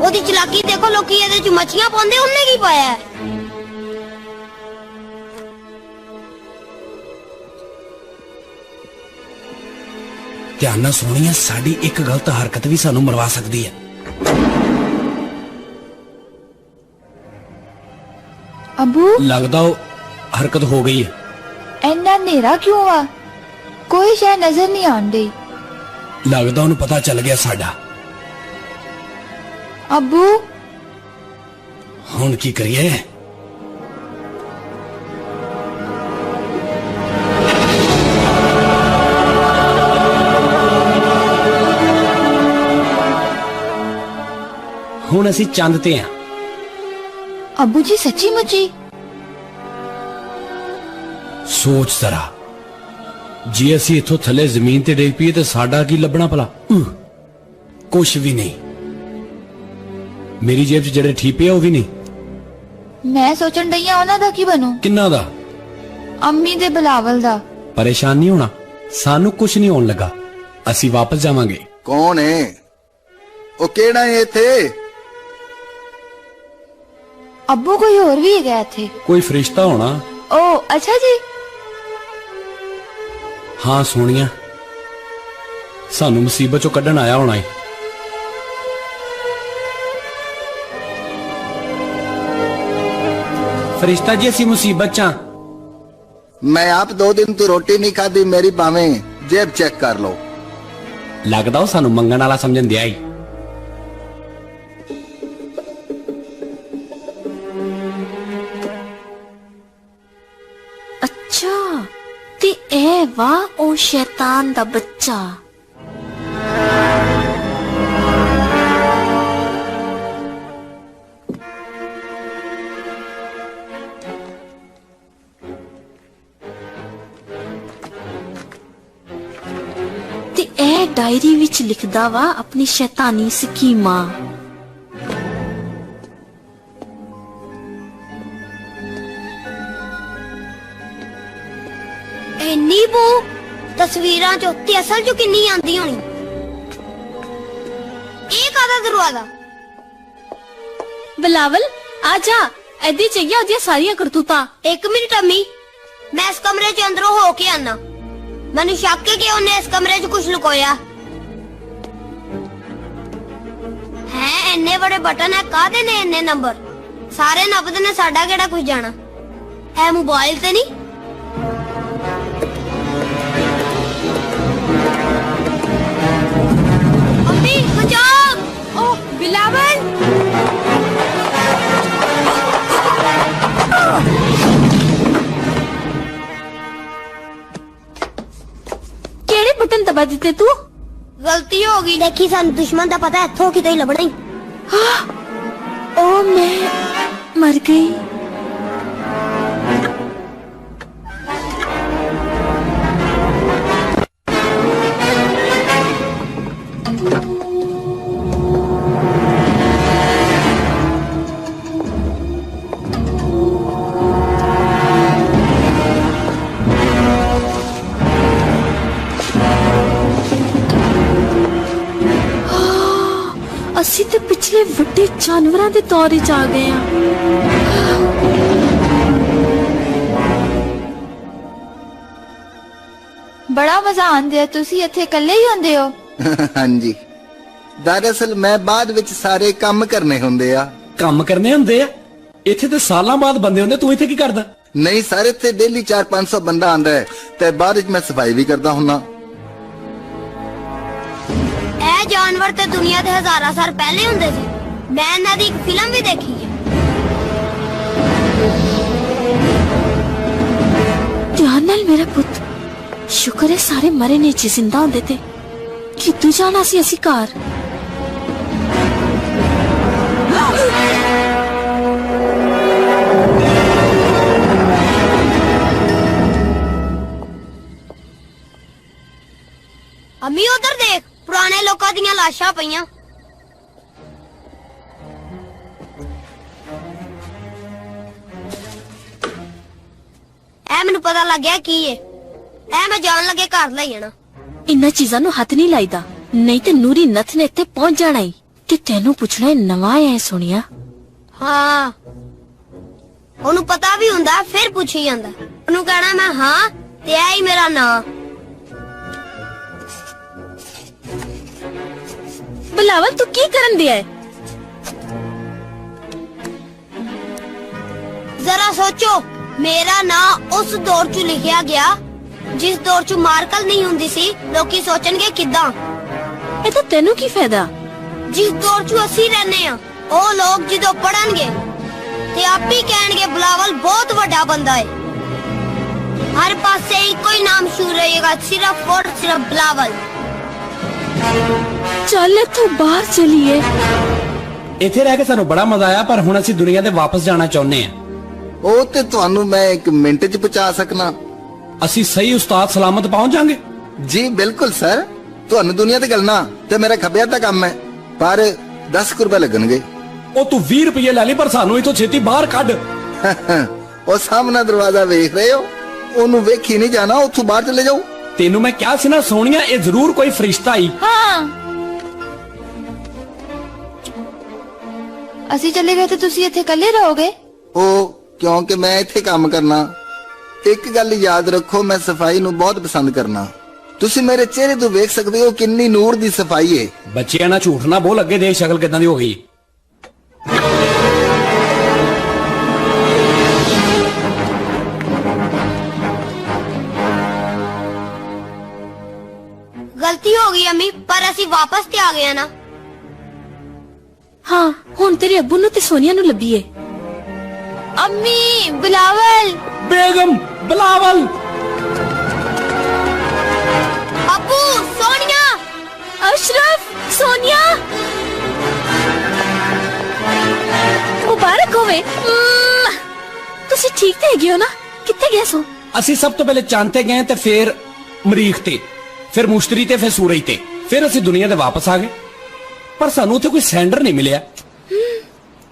ਉਹਦੀ ਚਲਾਕੀ ਦੇਖੋ ਲੋਕੀ ਇਹਦੇ ਚ ਮੱਛੀਆਂ ਪਾਉਂਦੇ ਉਹਨੇ ਕੀ ਪਾਇਆ ਧਿਆਨ ਨਾਲ ਸੁਣੀਏ ਸਾਡੀ ਇੱਕ ਗਲਤ ਹਰਕਤ ਵੀ ਸਾਨੂੰ ਮਰਵਾ ਸਕਦੀ ਹੈ अबू लगदा हरकत हो गई है इन्ना नेरा क्यों आ कोई शय नजर नहीं आन दी लगदा उन्हें पता चल गया साडा अबू हुण की करिए हुण असी चंद ते हैं अबू जी सच्ची मुची सोच जरा जे असी इथों थले जमीन ते डिग पीए ते साडा की लभना भला कुछ भी नहीं मेरी जेब च जेड़े ठीपे वो भी नहीं मैं सोचन डई हां उन्हां दा की बनू किन्ना दा अम्मी दे बिलावल दा परेशान नहीं होना सानू कुछ नहीं होने लगा असी वापस जावांगे कौन है ओ केड़ा है इथे अब्बू कोई और भी है गया थे कोई फरिश्ता होना ओ अच्छा जी हाँ सोनिया सानू मुसीबत चो कड्ढन आया होना है फरिश्ता जी असी मुसीबत चा मैं आप 2 दिन तो रोटी नहीं खादी मेरी भावें जेब चेक कर लो लगदा सानू मंगन वाला समझन दिया ही अच्छा ते ए वाह ओ शैतान दा बच्चा ते ए डायरी विच लिखदा वा अपनी शैतानी स्कीमां नीबू तस्वीरां चो ते असल चो किन्नी आंदी होनी एक आधा दरवाजा बिलावल आजा ऐदी चाहिए ओदिया सारियां करतूता 1 मिनट अम्मी मैं इस कमरे च अंदरों हो के आना मैनू शक है कि उन्हें इस कमरे च कुछ लुकोया है इन्ने बड़े बटन है कादे ने इन्ने नंबर सारे नपदे ने साडा केड़ा कुछ जाना है मोबाइल ते नहीं बचाओ ओह बिलावल बटन दबा देते तू। गलती हो गई। देखी सन दुश्मन दा पता इथों किते ही लभना ही। ओ मैं मर गई। ਅਸੀਂ ਤੇ ਪਿਛਲੇ ਵੱਡੇ ਜਾਨਵਰਾਂ ਦੇ ਦੌਰ ਵਿੱਚ ਆ ਗਏ ਆ। ਬੜਾ ਮਜ਼ਾ ਆਉਂਦਾ। ਤੁਸੀਂ ਇੱਥੇ ਇਕੱਲੇ ਹੀ ਹੁੰਦੇ ਹੋ? ਹਾਂਜੀ, ਦਰਅਸਲ ਮੈਂ ਬਾਅਦ ਵਿੱਚ ਸਾਰੇ ਕੰਮ ਕਰਨੇ ਹੁੰਦੇ ਆ। ਕੰਮ ਕਰਨੇ ਹੁੰਦੇ ਆ? ਇੱਥੇ ਤੇ ਸਾਲਾਂ ਬਾਅਦ ਬੰਦੇ ਹੁੰਦੇ, ਤੂੰ ਇੱਥੇ ਕੀ ਕਰਦਾ? ਨਹੀਂ ਸਰ, ਇੱਥੇ ਡੇਲੀ 400-500 ਬੰਦਾ ਆਂਦਾ ਹੈ ਤੇ ਬਾਅਦ ਵਿੱਚ ਮੈਂ ਸਫਾਈ ਵੀ ਕਰਦਾ ਹੁੰਨਾ। ਇਹ ਜਾਨਵਰ ਤੇ ਦੁਨੀਆ ਦੇ ਹਜ਼ਾਰਾਂ ਸਾਲ ਪਹਿਲੇ ਹੁੰਦੇ ਸੀ। ਮੈਂ ਇਹਨਾਂ ਦੀ ਇੱਕ ਫਿਲਮ ਵੀ ਦੇਖੀ ਹੈ। ਧਿਆਨ ਨਾਲ ਮੇਰਾ ਪੁੱਤ, ਸ਼ੁਕਰ ਹੈ ਸਾਰੇ ਮਰੇ ਨਹੀਂ ਜੀ, ਜ਼ਿੰਦਾ ਹੁੰਦੇ ਤੇ ਕਿੱਥੋਂ ਜਾਣਾ ਸੀ ਅਸੀਂ ਘਰ। अम्मी उधर देख, पुराने लोगों दियां लाशां पईयां। मैनू पता लग गया की है। मैं जान लगे घर ले जाना। इन्हां चीजां नूं हथ नहीं लाईदा, नहीं ते नूरी नथ ने इत्थे पहुंच जाना ही। ते तैनू पुछना नवां है सुनिया। हाँ, ओनू पता भी हुंदा फिर पुछी जांदा। ओनू कहना मैं हाँ ते ऐ ही मेरा नाम। बिलावल तू की करन दिया है? जरा सोचो, मेरा नाम उस दौर च लिखिया गया जिस दौर च मार्कल नहीं हुंदी सी। लोकी सोचणगे किदां? ए तो तेनू की फायदा? जिस दौर च असी रहने आ, ओ लोग जदों पढ़नगे ते आप ही कहणगे बिलावल बहुत बड़ा बंदा है। हर पासे इको ही नाम शूर रहेगा, सिर्फ और सिर्फ बिलावल। चल इत्थों बाहर चलिए। ਇੱਥੇ ਰਹਿ ਕੇ ਸਾਨੂੰ ਬੜਾ ਮਜ਼ਾ ਆਇਆ, ਪਰ ਹੁਣ ਅਸੀਂ ਦੁਨੀਆ ਤੇ ਵਾਪਸ ਜਾਣਾ ਚਾਹੁੰਦੇ ਹਾਂ। ਉਹ ਤੇ ਤੁਹਾਨੂੰ ਮੈਂ 1 ਮਿੰਟ 'ਚ ਪਹੁੰਚਾ ਸਕਣਾ। ਅਸੀਂ ਸਹੀ ਉਸਤਾਦ ਸਲਾਮਤ ਪਹੁੰਚ ਜਾਾਂਗੇ? ਜੀ ਬਿਲਕੁਲ ਸਰ, ਤੁਹਾਨੂੰ ਦੁਨੀਆ ਤੇ ਗੱਲਣਾ ਤੇ ਮੇਰਾ ਖੱਬਿਆ ਦਾ ਕੰਮ ਹੈ, ਪਰ 10 ਰੁਪਏ ਲੱਗਣਗੇ। ਉਹ ਤੂੰ 20 ਰੁਪਏ ਲੈ ਲਈ, ਪਰ ਸਾਨੂੰ ਇਥੋਂ ਛੇਤੀ ਬਾਹਰ ਕੱਢ। ਉਹ ਸਾਹਮਣਾ ਦਰਵਾਜ਼ਾ ਵੇਖ ਰਹੇ ਹੋ, ਉਹਨੂੰ ਵੇਖੀ ਨਹੀਂ ਜਾਣਾ, ਉੱਥੋਂ ਬਾਹਰ ਚਲੇ ਜਾਓ। ਤੈਨੂੰ ਮੈਂ ਕਿਹਾ ਸੀ ਨਾ ਸੋਹਣੀਆ, ਇਹ ਜ਼ਰੂਰ ਕੋਈ ਫਰਿਸ਼ਤਾ ਹੀ। ਹਾਂ, ਅਸੀਂ ਚਲੇ ਗਏ ਤੇ ਤੁਸੀਂ ਇੱਥੇ ਇਕੱਲੇ ਰਹੋਗੇ? ਉਹ ਕਿਉਂਕਿ ਮੈਂ ਇੱਥੇ ਕੰਮ ਕਰਨਾ। ਇੱਕ ਗੱਲ ਯਾਦ ਰੱਖੋ, ਮੈਂ ਸਫਾਈ ਨੂੰ ਬਹੁਤ ਪਸੰਦ ਕਰਨਾ। ਤੁਸੀਂ ਮੇਰੇ ਚਿਹਰੇ ਤੋਂ ਵੇਖ ਸਕਦੇ ਹੋ ਕਿੰਨੀ ਨੂਰ ਦੀ ਸਫਾਈ ਹੈ। ਬੱਚਿਆਂ ਨਾਲ ਝੂਠ ਨਾ ਬੋਲ, ਅੱਗੇ ਦੇਖ ਸ਼ਕਲ ਕਿਦਾਂ ਦੀ ਹੋ ਗਈ। गलती हो गई अम्मी, पर असी वापस ते आ गए ना। हाँ, हुण तेरे अब्बू नूं ते सोनिया नूं लभीए। अम्मी, बिलावल, बेगम, बिलावल, अब्बू, सोनिया, अशरफ, सोनिया, मुबारक होवे। तुसी ठीक ते हैगे हो ना? कित्थे गए सो? ਅਸੀਂ ਸਭ ਤੋਂ ਪਹਿਲੇ ਚੰਦ ਤੇ ਗਏ ਤੇ ਫਿਰ ਮਰੀਖ ਤੇ, ਫਿਰ ਮੁਸ਼ਤਰੀ ਤੇ, ਫਿਰ ਸੂਰਜ ਤੇ, ਫਿਰ ਅਸੀਂ ਦੁਨੀਆ ਤੇ ਵਾਪਸ ਆ ਗਏ। ਪਰ ਸਾਨੂੰ ਉੱਥੇ ਕੋਈ ਸੈਂਡਰ ਨਹੀਂ ਮਿਲਿਆ।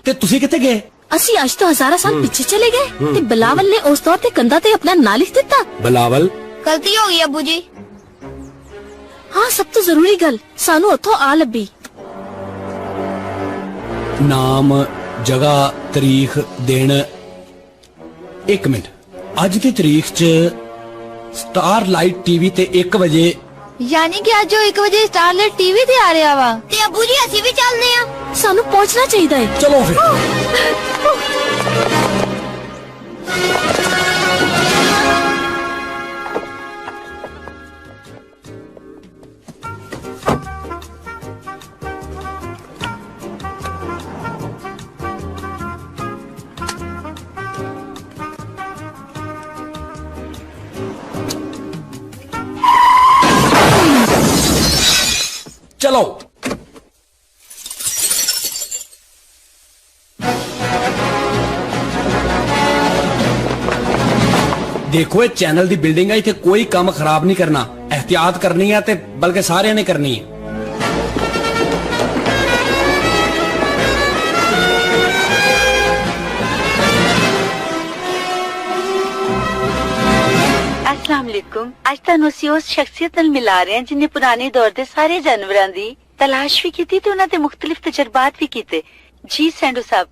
ਤੇ ਤੁਸੀਂ ਕਿੱਥੇ ਗਏ? ਅਸੀਂ ਅੱਜ ਤੋਂ ਹਜ਼ਾਰਾਂ ਸਾਲ ਪਿੱਛੇ ਚਲੇ ਗਏ ਤੇ ਬਿਲਾਵਲ ਨੇ ਉਸ ਦੌਰ ਤੇ ਕੰਧਾਂ ਤੇ ਆਪਣਾ ਨਾਂ ਲਿਖ ਦਿੱਤਾ। ਬਿਲਾਵਲ, गलती हो गई अब्बू जी। ਹਾਂ, ਸਭ ਤੋਂ ਜ਼ਰੂਰੀ ਗੱਲ ਸਾਨੂੰ ਉੱਥੋਂ ਆ ਲੱਭੀ। ਨਾਮ, ਜਗ੍ਹਾ, ਤਾਰੀਖ, ਦਿਨ। 1 ਮਿੰਟ, ਅੱਜ ਦੀ ਤਾਰੀਖ 'ਚ ਸਟਾਰਲਾਈਟ ਟੀਵੀ ਤੇ 1 ਵਜੇ, यानी कि आज जो 1 ਵਜੇ ਸਟਾਰਲਾਈਟ ਟੀਵੀ ਤੇ ਆ ਰਿਹਾ ਵਾ। ਤੇ ਅਬੂ ਜੀ ਅਸੀਂ ਵੀ ਚੱਲਨੇ ਆ। ਸਾਨੂੰ ਪਹੁੰਚਣਾ ਚਾਹੀਦਾ ਹੈ। ਚਲੋ ਫਿਰ। चलो। देखो ये चैनल दी बिल्डिंग है, इत्थे कोई काम खराब नहीं करना, एहतियात करनी है ते बल्कि सारे ने करनी है। अस्सलामुअलैकुम। अज तुहानू असीं उस शख्सियत नाल मिला रहे हैं जिन्हें पुराने दौर दे सारे जानवरां दी तलाश भी कीती ते उन्हां दे मुख्तलिफ तजर्बात भी कीते। जी सैंडो साहब।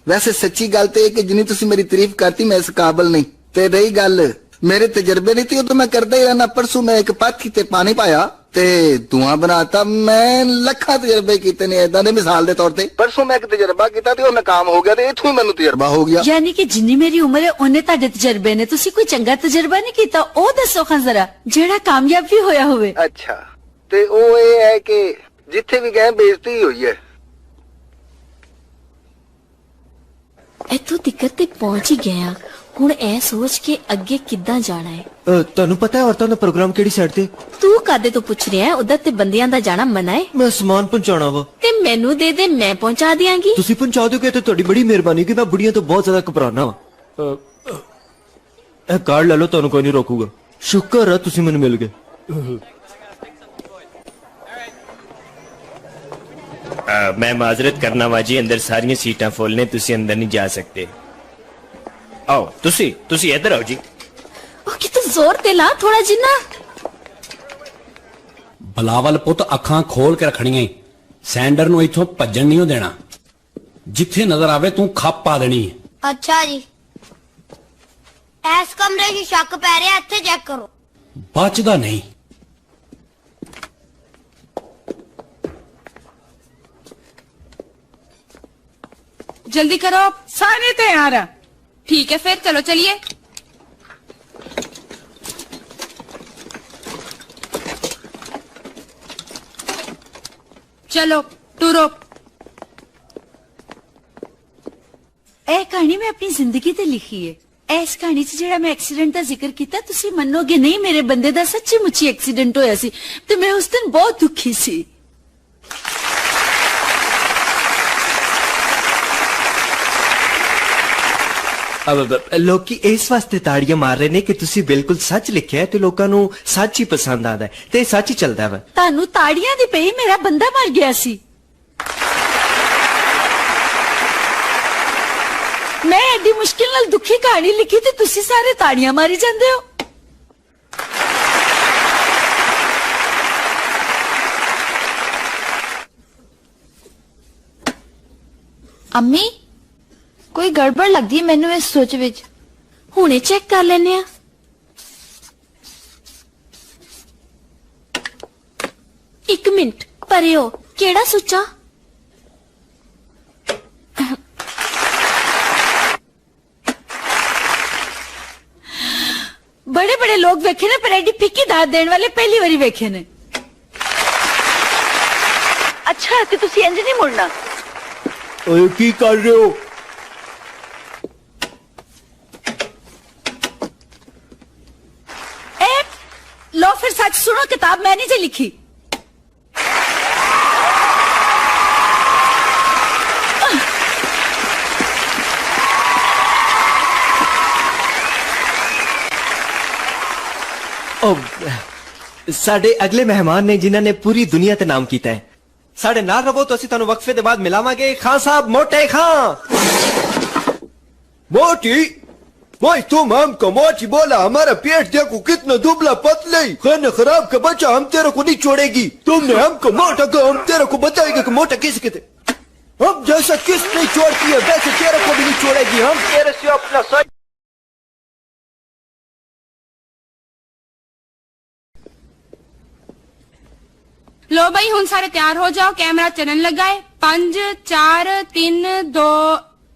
वैसे सच्ची गल ते कि जिन्नी तुसी मेरी तारीफ करती मैं इस काबिल नहीं, ते रही गल मेरे तजर्बे नहीं थी तो मैं करता ही रहना। परसों मैं एक पाथी ते पानी पाया ते धुआं बनाता। मैं लखा तजर्बे कीते ने इदां दे, मिसाल दे तौर ते परसों मैं एक तजर्बा कीता ते ओह नाकाम हो गया ते इथों ही मैनू तजर्बा हो गया। यानी कि जिन्नी मेरी उम्र है ओने तुहाडे तजर्बे ने, तुसी कोई चंगा तजर्बा नहीं कीता ओ दसो खां जरा जेड़ा कामयाब भी होया होवे। अच्छा ते ओह ये है कि जिथे भी गए बेइज्जती हुई है। इत्थों तिक्कर ते पहुंच ही गया, हुण ऐ सोच के अगे किद्दां जाना है। तुहानू पता है औरतां दा प्रोग्राम केड़ी साइड ते? तू कादे तो पुछ रहा है? उधर ते बंदियां दा जाना मना है। मैं सामान पहुंचाना वा ते मैनू दे दे, मैं पहुंचा दियांगी। तुसी पहुंचा दोगे तो तुहाडी बड़ी मेहरबानी कि मैं बुढ़ियां तो बहुत ज्यादा घबराना वा। ए कार्ड ले लो, तुहानू कोई नहीं रोकूगा। शुक्र है तुसी मैनू मिल गए। मैं माजरत करना वाजी, अंदर सारियां सीटां फुल ने, तुसी अंदर नहीं जा सकते। आओ तुसी इधर आओ जी। ओ कि तू जोर ते ला थोड़ा जिन्ना। बलावल पुत अखां खोल के रखनियां ही, सैंडर नू इथों भज्जण नहीं देना। जिथे नजर आवे तू खप पा देनी है। अच्छा जी, इस कमरे च शक पै रहा, इत्थे चेक करो। बचदा नहीं। जल्दी करो, सारे तैयार हैं। ठीक है फिर चलो चलिए। चलो टूरो। ए कहानी मैं अपनी जिंदगी ते लिखी है। इस कहानी च जेड़ा मैं एक्सीडेंट दा जिक्र कीता, तुसी मनोगे नहीं, मेरे बंदे दा सच्ची मुच्ची एक्सीडेंट होया सी ते मैं उस दिन बहुत दुखी सी। अब लोग इस वास्ते ताड़ियां मार रहे ने कि तुसी बिल्कुल सच लिखिया है ते लोकां नू सच ही पसंद आदा है ते सच ही चलदा है। तानू ताड़ियां दी पई, मेरा बंदा मर गया सी। मैं एडी मुश्किल नाल दुखी कहानी लिखी ते तुसी सारे ताड़ियां मारी जांदे हो। अम्मी कोई गड़बड़ लगदी है मैनू इस सोच विच। हुणे चेक कर लेने आ। एक मिनट परे हो, केड़ा सुचा? बड़े बड़े लोग वेखे ने, पर एडी फिक्की दाद देने वाले पहली बारी वेखे ने। अच्छा ते तुसी इंज नहीं मुड़ना। ओए की कर रहे हो? लो फिर सच सुनो, किताब मैंने जो लिखी। साडे अगले मेहमान ने जिन्होंने पूरी दुनिया ते नाम कीता है। साडे नाल रवो तो असीं तुहानू वक्फे दे बाद मिलावांगे। खान साहब, मोटे खां। मोटी भाई तुम हमको मोटी बोला, हमारा पेट देखो कितना दुबला पतला ही। खाना खराब का बच्चा हम तेरे को नहीं छोड़ेगी। तुमने हमको मोटा कहा, हम तेरे को बताएंगे कि मोटा किस कहते। हम जैसा किस नहीं छोड़ती है वैसे तेरे को भी नहीं छोड़ेगी। हम तेरे से अपना सच। लो भाई हुन सारे तैयार हो जाओ, कैमरा चलन लगा है। 5 4 3 2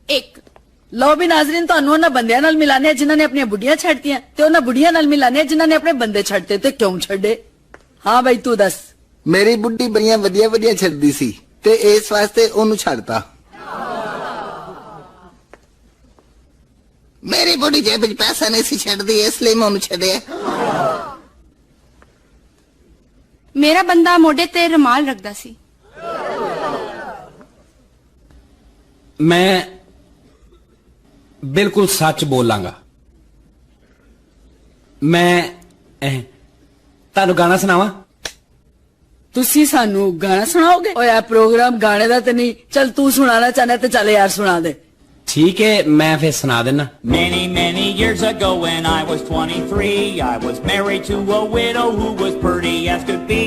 1। लो भी नाजरीन, ਤੁਹਾਨੂੰ ਉਹਨਾਂ ਬੰਦਿਆਂ ਨਾਲ ਮਿਲਾਨੇ ਜਿਨ੍ਹਾਂ ਨੇ ਆਪਣੀਆਂ ਬੁੱਢੀਆਂ ਛੱਡਤੀਆਂ ਤੇ ਉਹਨਾਂ ਬੁੱਢੀਆਂ ਨਾਲ ਮਿਲਾਨੇ ਜਿਨ੍ਹਾਂ ਨੇ ਆਪਣੇ ਬੰਦੇ ਛੱਡਤੇ ਤੇ ਕਿਉਂ ਛੱਡੇ। ਹਾਂ ਭਾਈ ਤੂੰ ਦੱਸ। ਮੇਰੀ ਬੁੱਢੀ ਬੜੀਆਂ ਵਧੀਆ ਵਧੀਆ ਛੱਡਦੀ ਸੀ ਤੇ ਇਸ ਵਾਸਤੇ ਉਹਨੂੰ ਛੱਡਤਾ। ਮੇਰੀ ਬੁੱਢੀ ਜੇਬ ਵਿੱਚ ਪੈਸਾ ਨਹੀਂ ਸੀ ਛੱਡਦੀ, ਇਸ ਲਈ ਮੈਂ ਉਹਨੂੰ ਛੱਡਿਆ। ਮੇਰਾ ਬੰਦਾ ਮੋਢੇ ਤੇ ਰੁਮਾਲ ਰੱਖਦਾ ਸੀ। ਮੈਂ ਬਿਲਕੁਲ ਸੱਚ ਬੋਲਾਂਗਾ। ਮੈਂ ਤੁਹਾਨੂੰ ਗਾਣਾ ਸੁਣਾਵਾਂ? ਤੁਸੀਂ ਸਾਨੂੰ ਗਾਣਾ ਸੁਣਾਓਗੇ? ਓਏ ਆ ਪ੍ਰੋਗਰਾਮ ਗਾਣੇ ਦਾ ਤੇ ਨਹੀਂ। ਚਲ ਤੂੰ ਸੁਣਾਣਾ ਚਾਹਨਾ ਤੇ ਚੱਲ ਯਾਰ ਸੁਣਾ ਦੇ। ठीक है, मैं फिर सुना देना। Many, many years ago when I was 23, I was married to a widow who was pretty as could be.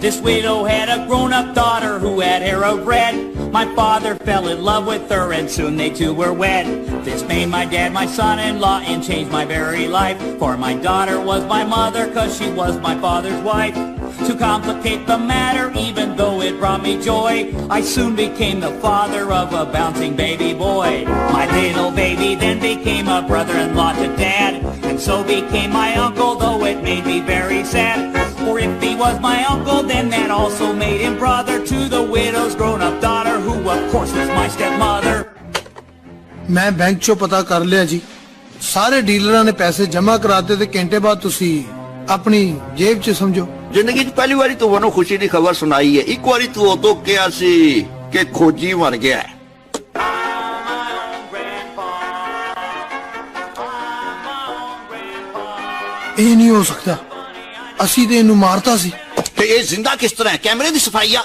This widow had a grown-up daughter who had hair of red. My father fell in love with her and soon they two were wed. This made my dad my son-in-law and changed my very life. For my daughter was my mother 'cause she was my father's wife. To complicate the matter, even though it brought me joy, I soon became the father of a bouncing baby boy. My little baby then became a brother-in-law to Dad, and so became my uncle, though it made me very sad. For if he was my uncle, then that also made him brother to the widow's grown-up daughter, who of course was my stepmother. मैं bank चो पता कर लिया जी, सारे डीलरां ने पैसे जमा कराते ते घंटे बाद तुसी अपनी जेब च समझो। जिंदगी पहली बारी तू वनो खुशी की खबर सुनाई है। एक बारी तू उदो कहा सी कि खोजी बन गया है। ਇਹ ਨਹੀਂ ਹੋ ਸਕਦਾ, ਅਸੀਂ ਤੇ ਇਹਨੂੰ ਮਾਰਤਾ ਸੀ। ਤੇ ਇਹ ਜ਼ਿੰਦਾ ਕਿਸ ਤਰ੍ਹਾਂ? ਕੈਮਰੇ ਦੀ ਸਫਾਈ ਆ,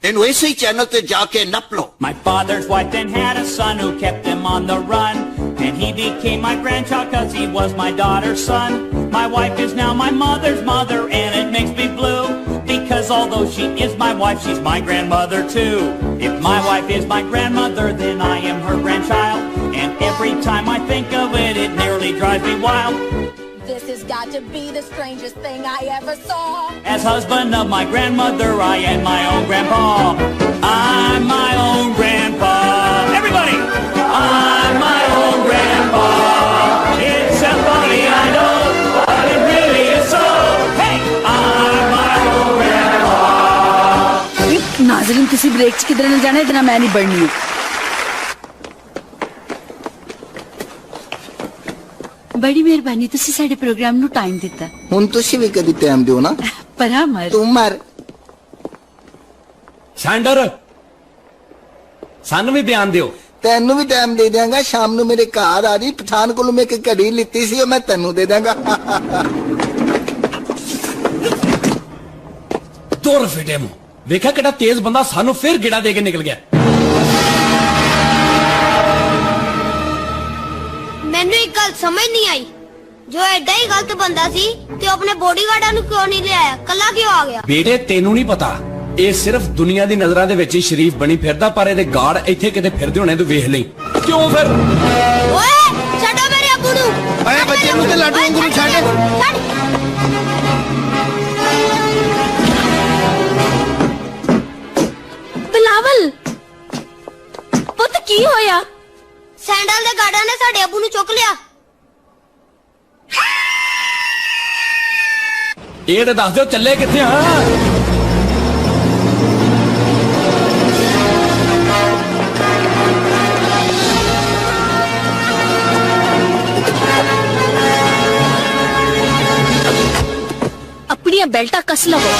ਇਹਨੂੰ ਇਸੇ ਹੀ ਚੈਨਲ ਤੇ ਜਾ ਕੇ ਨੱਪ ਲਓ। My father's wife then had a son who kept him on the run, and he became my grandchild 'cause he was my daughter's son. My wife is now my mother's mother, and it makes me blue, because although she is my wife, she's my grandmother too. If my wife is my grandmother, then I am her grandchild, and every time I think of it, it nearly drives me wild. This has got to be the strangest thing I ever saw. As husband of my grandmother, I am my own grandpa. I'm my own grandpa. Everybody! I'm my own grandpa. It's so funny, I know, but it really is so. Hey! I'm my own grandpa. नाज़रीन, किसी break च किधर न जाने, इतना मैं नहीं बढ़नी हूँ। बड़ी मेहरबानी, तुसी साडे प्रोग्राम नु टाइम दिता। हुन तुसी भी कदी टाइम दियो ना। परा मर तू मर। सैंडर, सानू भी बयान दियो। तेनू भी टाइम दे देंगा। शाम नु मेरे घर आ रही पठान कोलों मैं एक घड़ी लिती सी, मैं तेनू दे देंगा। दूर फिटे मुंह, देखा कितना तेज बंदा सानू फिर गिड़ा दे के निकल गया। मैनू एक गल समझ नहीं आई, जो एडा ही गलत बंदा सी ते अपने बॉडीगार्डां नू क्यों नहीं ले आया, कल्ला क्यों आ गया? बेटे तेनू नहीं पता, ये सिर्फ दुनिया दी नजरां दे विच ही शरीफ बनी फिरदा, पर इहदे गाड़ इत्थे किते फिरदे होने तू वेख लई। क्यों फिर? ओए छड्डो मेरे अब्बू नू। ओए बच्चे नू ते लाडू वांगू नू छड्ड। बिलावल पुत की होया? सैंडल दे गार्डां ने साडे अब्बू नू चुक लिया। ਇਹ ਤੇ ਦੱਸ ਦਿਓ ਚੱਲੇ ਕਿੱਥੇ ਆ? अपनी बेल्टा कस लवो।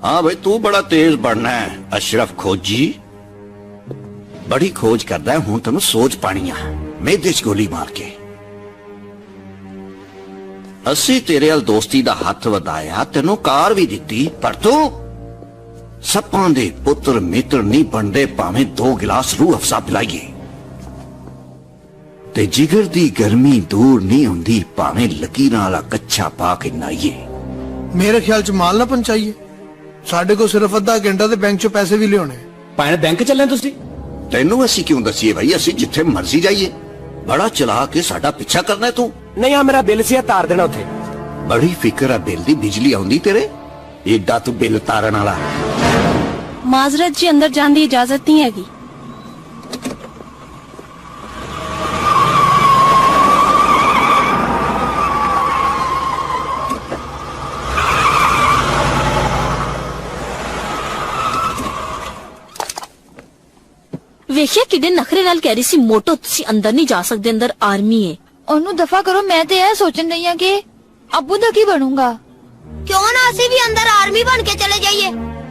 हाँ भाई, तू बड़ा तेज बढ़ना है अशरफ खोजी। बड़ी खोज करदा है, हूं तेनू सोच पानी आ मेदे च गोली मार के। असी तेरे अल दोस्ती दा हथ वधाया, तेनू कार भी दिती, पर तू सप्पां दे पुत्र मित्र नहीं बनदे, भावें 2 गिलास रूह अफजा पिलाइए। ते जिगर दी गर्मी दूर नहीं हुंदी, भावें लकीरां वाला कच्छा पा के नाइए। मेरे ख्याल च माल ना पहुंचाइए, साडे को सिर्फ आधा घंटा ते बैंक चो पैसे भी लियाने। भावें बैंक चले तुसी। तेनू असी क्यों दसीए भाई, असी जिथे मर्जी जाइए। बड़ा चला के साडा पीछा करना है तू। नहीं आ मेरा बिल से तार देना उथे। बड़ी फिक्र है बिल दी, बिजली आउंदी तेरे, एडा तू बिल तारन वाला। माजरत जी, अंदर जाने दी इजाजत नहीं हैगी। ਵੇਖਿਆ ਕਿਡੇ ਨਖਰੇ ਨਾਲ ਕਹਿ ਰਹੀ ਸੀ ਮੋਟੋ ਤੁਸੀਂ ਅੰਦਰ ਨਹੀਂ ਜਾ ਸਕਦੇ, ਅੰਦਰ ਆਰਮੀ ਹੈ। ਉਹਨੂੰ ਦਫਾ ਕਰੋ। ਮੈਂ ਤੇ ਇਹ ਸੋਚਣ ਰਹੀ ਹਾਂ ਕਿ ਅੱਬੂ ਦਾ ਕੀ ਬਣੂਗਾ। ਕਿਉਂ ਨਾ ਅਸੀਂ ਵੀ ਅੰਦਰ ਆਰਮੀ ਬਣ ਕੇ ਚਲੇ ਜਾਈਏ।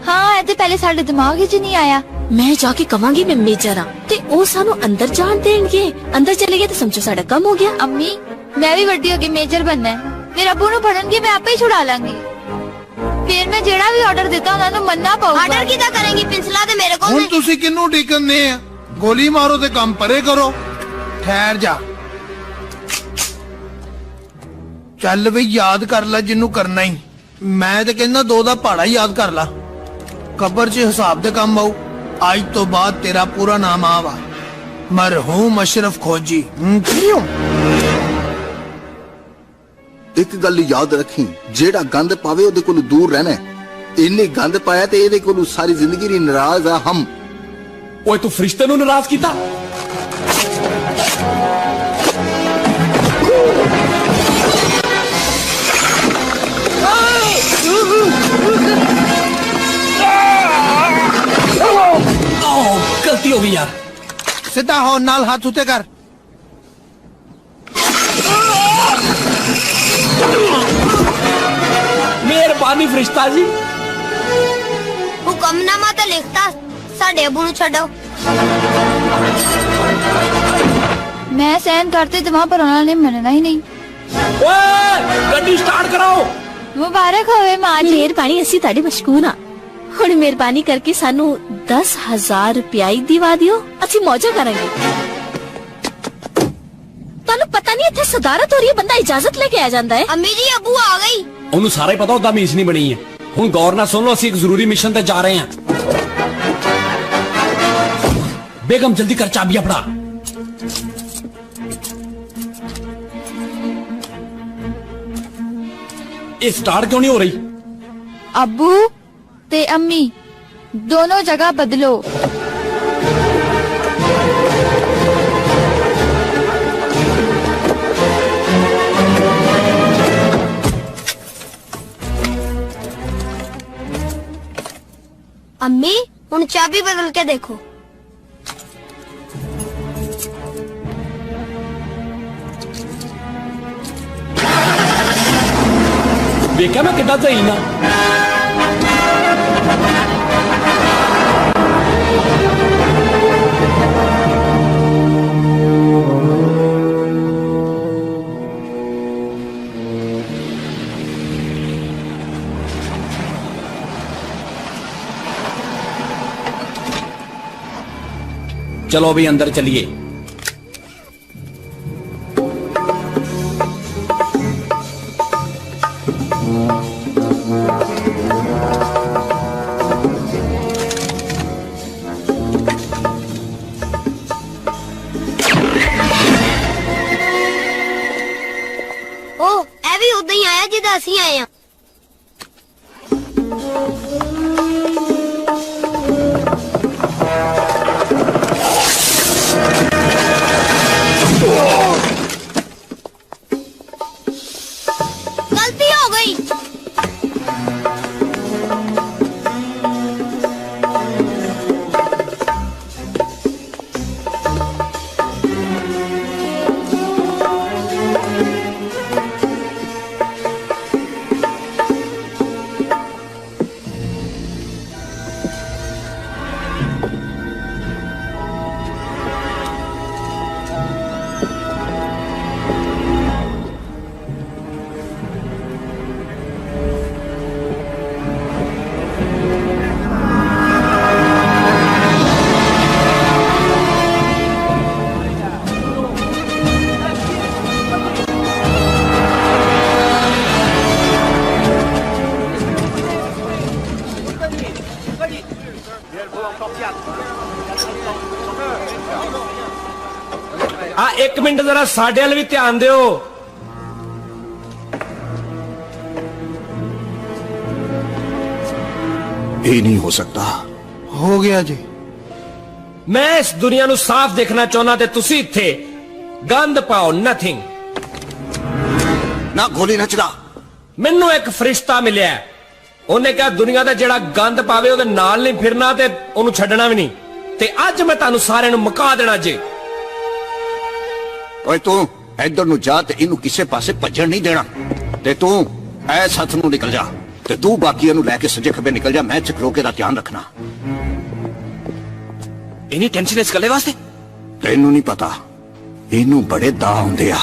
ਹਾਂ, ਇਹ ਤੇ ਪਹਿਲੇ ਸਾਡੇ ਦਿਮਾਗ ਵਿੱਚ ਨਹੀਂ ਆਇਆ। ਮੈਂ ਜਾ ਕੇ ਕਵਾਂਗੀ ਮੈਂ ਮੇਜਰ ਹਾਂ ਤੇ ਉਹ ਸਾਨੂੰ ਅੰਦਰ ਜਾਣ ਦੇਣਗੇ। ਅੰਦਰ ਚਲੇ ਗਏ ਤੇ ਸਮਝੋ ਸਾਡਾ ਕੰਮ ਹੋ ਗਿਆ। ਅੰਮੀ, ਮੈਂ ਵੀ ਵੱਡੀ ਹੋ ਕੇ ਮੇਜਰ ਬਣਨਾ ਹੈ। ਮੇਰੇ ਅੱਬੂ ਨੂੰ ਫੜਨਗੇ, ਮੈਂ ਆਪੇ ਹੀ ਛੁਡਾ ਲਾਂਗੀ। ਫਿਰ ਮੈਂ ਜਿਹੜਾ ਵੀ ਆਰਡਰ ਦਿੱਤਾ ਉਹਨਾਂ ਨੂੰ ਮੰਨਣਾ ਪਊਗਾ। ਆਰਡਰ ਕਿਦਾਂ ਕਰੇਂਗੀ? ਪਿੰਸਲਾ ਤੇ ਮੇਰੇ ਕੋਲ ਹੁਣ ਨੇ। ਤੁਸੀਂ ਕਿੰਨੂੰ ਢੀਕਣਦੇ ਆ? ਗੋਲੀ ਮਾਰੋ ਤੇ ਕੰਮ ਪਰੇ ਕਰੋ। ਠਹਿਰ ਜਾ, ਚੱਲ ਵੀ ਯਾਦ ਕਰ ਲੈ ਜਿਹਨੂੰ ਕਰਨਾ ਹੀ। ਮੈਂ ਤੇ ਕਹਿੰਦਾ 2 ਦਾ ਪਹਾੜਾ ਯਾਦ ਕਰ ਲਾ, ਕਬਰ 'ਚ ਹਿਸਾਬ ਦੇ ਕੰਮ ਆਊ। ਅੱਜ ਤੋਂ ਬਾਅਦ ਤੇਰਾ ਪੂਰਾ ਨਾਮ ਆਵਾ ਮਰਹੂਮ ਅਸ਼ਰਫ ਖੋਜੀ। ਇੱਕ ਗੱਲ ਯਾਦ ਰੱਖੀ, ਜਿਹੜਾ ਗੰਦ ਪਾਵੇ ਉਹਦੇ ਕੋਲ ਦੂਰ ਰਹਿਣਾ। ਇਹਨੇ ਗੰਦ ਪਾਇਆ ਤੇ ਇਹਦੇ ਕੋਲ ਸਾਰੀ ਜ਼ਿੰਦਗੀ ਲਈ ਨਾਰਾਜ਼ ਆ ਹਮ। ਓਏ ਤੂੰ ਫਰਿਸ਼ਤੇ ਨੂੰ ਨਾਰਾਜ਼ ਕੀਤਾ? गलती हो गई यार। सीधा हो, नाल हाथ उते कर। मेहरबानी फरिश्ता जी। हुक्मनामा तो लिखता साडे अबू नूं छड्डो। मैं सहन करते दिमाग पर उन्होंने मनना ही नहीं। ओए गड्डी स्टार्ट कराओ। मुबारक होवे मां जी। ਮਿਹਰਬਾਨੀ, ਅਸੀਂ ਤੁਹਾਡੇ ਮਸ਼ਕੂਰ ਹਾਂ। ਹੁਣ ਮਿਹਰਬਾਨੀ ਕਰਕੇ ਸਾਨੂੰ 10,000 ਰੁਪਇਆ ਹੀ ਦਿਵਾ ਦਿਓ, ਅਸੀਂ ਮੌਜਾ ਕਰਾਂਗੇ। ਤੁਹਾਨੂੰ ਪਤਾ ਨਹੀਂ ਇੱਥੇ ਸਦਾਰਤ ਹੋ ਰਹੀ ਹੈ, ਬੰਦਾ ਇਜਾਜ਼ਤ ਲੈ ਕੇ ਆ ਜਾਂਦਾ ਹੈ। ਅੰਮੀ ਜੀ ਅਬੂ ਆ ਗਈ। ਉਹਨੂੰ ਸਾਰਾ ਹੀ ਪਤਾ ਉਹਦਾ ਮੀਸ ਨਹੀਂ ਬਣੀ ਹੈ। ਹੁਣ ਗੌਰ ਨਾਲ ਸੁਣ ਲਓ, ਅਸੀਂ ਇੱਕ ਜ਼ਰੂਰੀ ਮਿਸ਼ਨ ਤੇ ਜਾ ਰਹੇ ਹਾਂ। ਬੇਗਮ ਜਲਦੀ ਕਰ, ਚਾਬੀਆਂ ਫੜਾ। ਇਹ ਸਟਾਰਟ ਕਿਉਂ ਨਹੀਂ ਹੋ ਰਹੀ? अब्बू ते अम्मी दोनों जगह बदलो। अम्मी हुण चाबी बदल के देखो। ਵੇਖਿਆ ਮੈਂ ਕਿੱਦਾਂ ਸਹੀ ਨਾ। चलो अभी अंदर चलिए। ਉਦਾਂ ਹੀ ਆਇਆ ਜਿੱਦਾਂ ਅਸੀਂ ਆਏ ਆ। गलती हो गई। एक मिनट जरा साडे वाल भी ध्यान दियो। ये नहीं हो सकता। हो गया जी। मैं इस दुनिया नु साफ देखना चाहना ते तुसी इत्थे गंद पाओ नथिंग। ना गोली ना चला। मैनू एक फरिश्ता मिलिया, उन्हें कहा दुनिया का जेड़ा गंद पावे ओदे नाल नहीं फिरना ते ओनू छड्डना भी नहीं। ਤੇ ਅੱਜ ਮੈਂ ਤੁਹਾਨੂੰ ਸਾਰਿਆਂ ਨੂੰ ਮੁਕਾ ਦੇਣਾ ਜੇ। ਓਏ ਤੂੰ ਇੱਧਰ ਨੂੰ ਜਾ ਤੇ ਇਹਨੂੰ ਕਿਸੇ ਪਾਸੇ ਭੱਜਣ ਨਹੀਂ ਦੇਣਾ ਤੇ ਤੂੰ ਐ ਸੱਥ ਨੂੰ ਨਿਕਲ ਜਾ ਤੇ ਤੂੰ ਬਾਕੀਆਂ ਨੂੰ ਲੈ ਕੇ ਸੱਜੇ ਖੱਬੇ ਨਿਕਲ ਜਾ। ਮੈਂ ਚਕਲੋਕੇ ਦਾ ਧਿਆਨ ਰੱਖਣਾ। ਇਨੀ ਟੈਨਸ਼ਨ ਇਸ ਗੱਲੇ ਵਾਸਤੇ? ਤੈਨੂੰ ਨਹੀਂ ਪਤਾ, ਇਹਨੂੰ ਬੜੇ ਦਾਅ ਹੁੰਦੇ ਆ।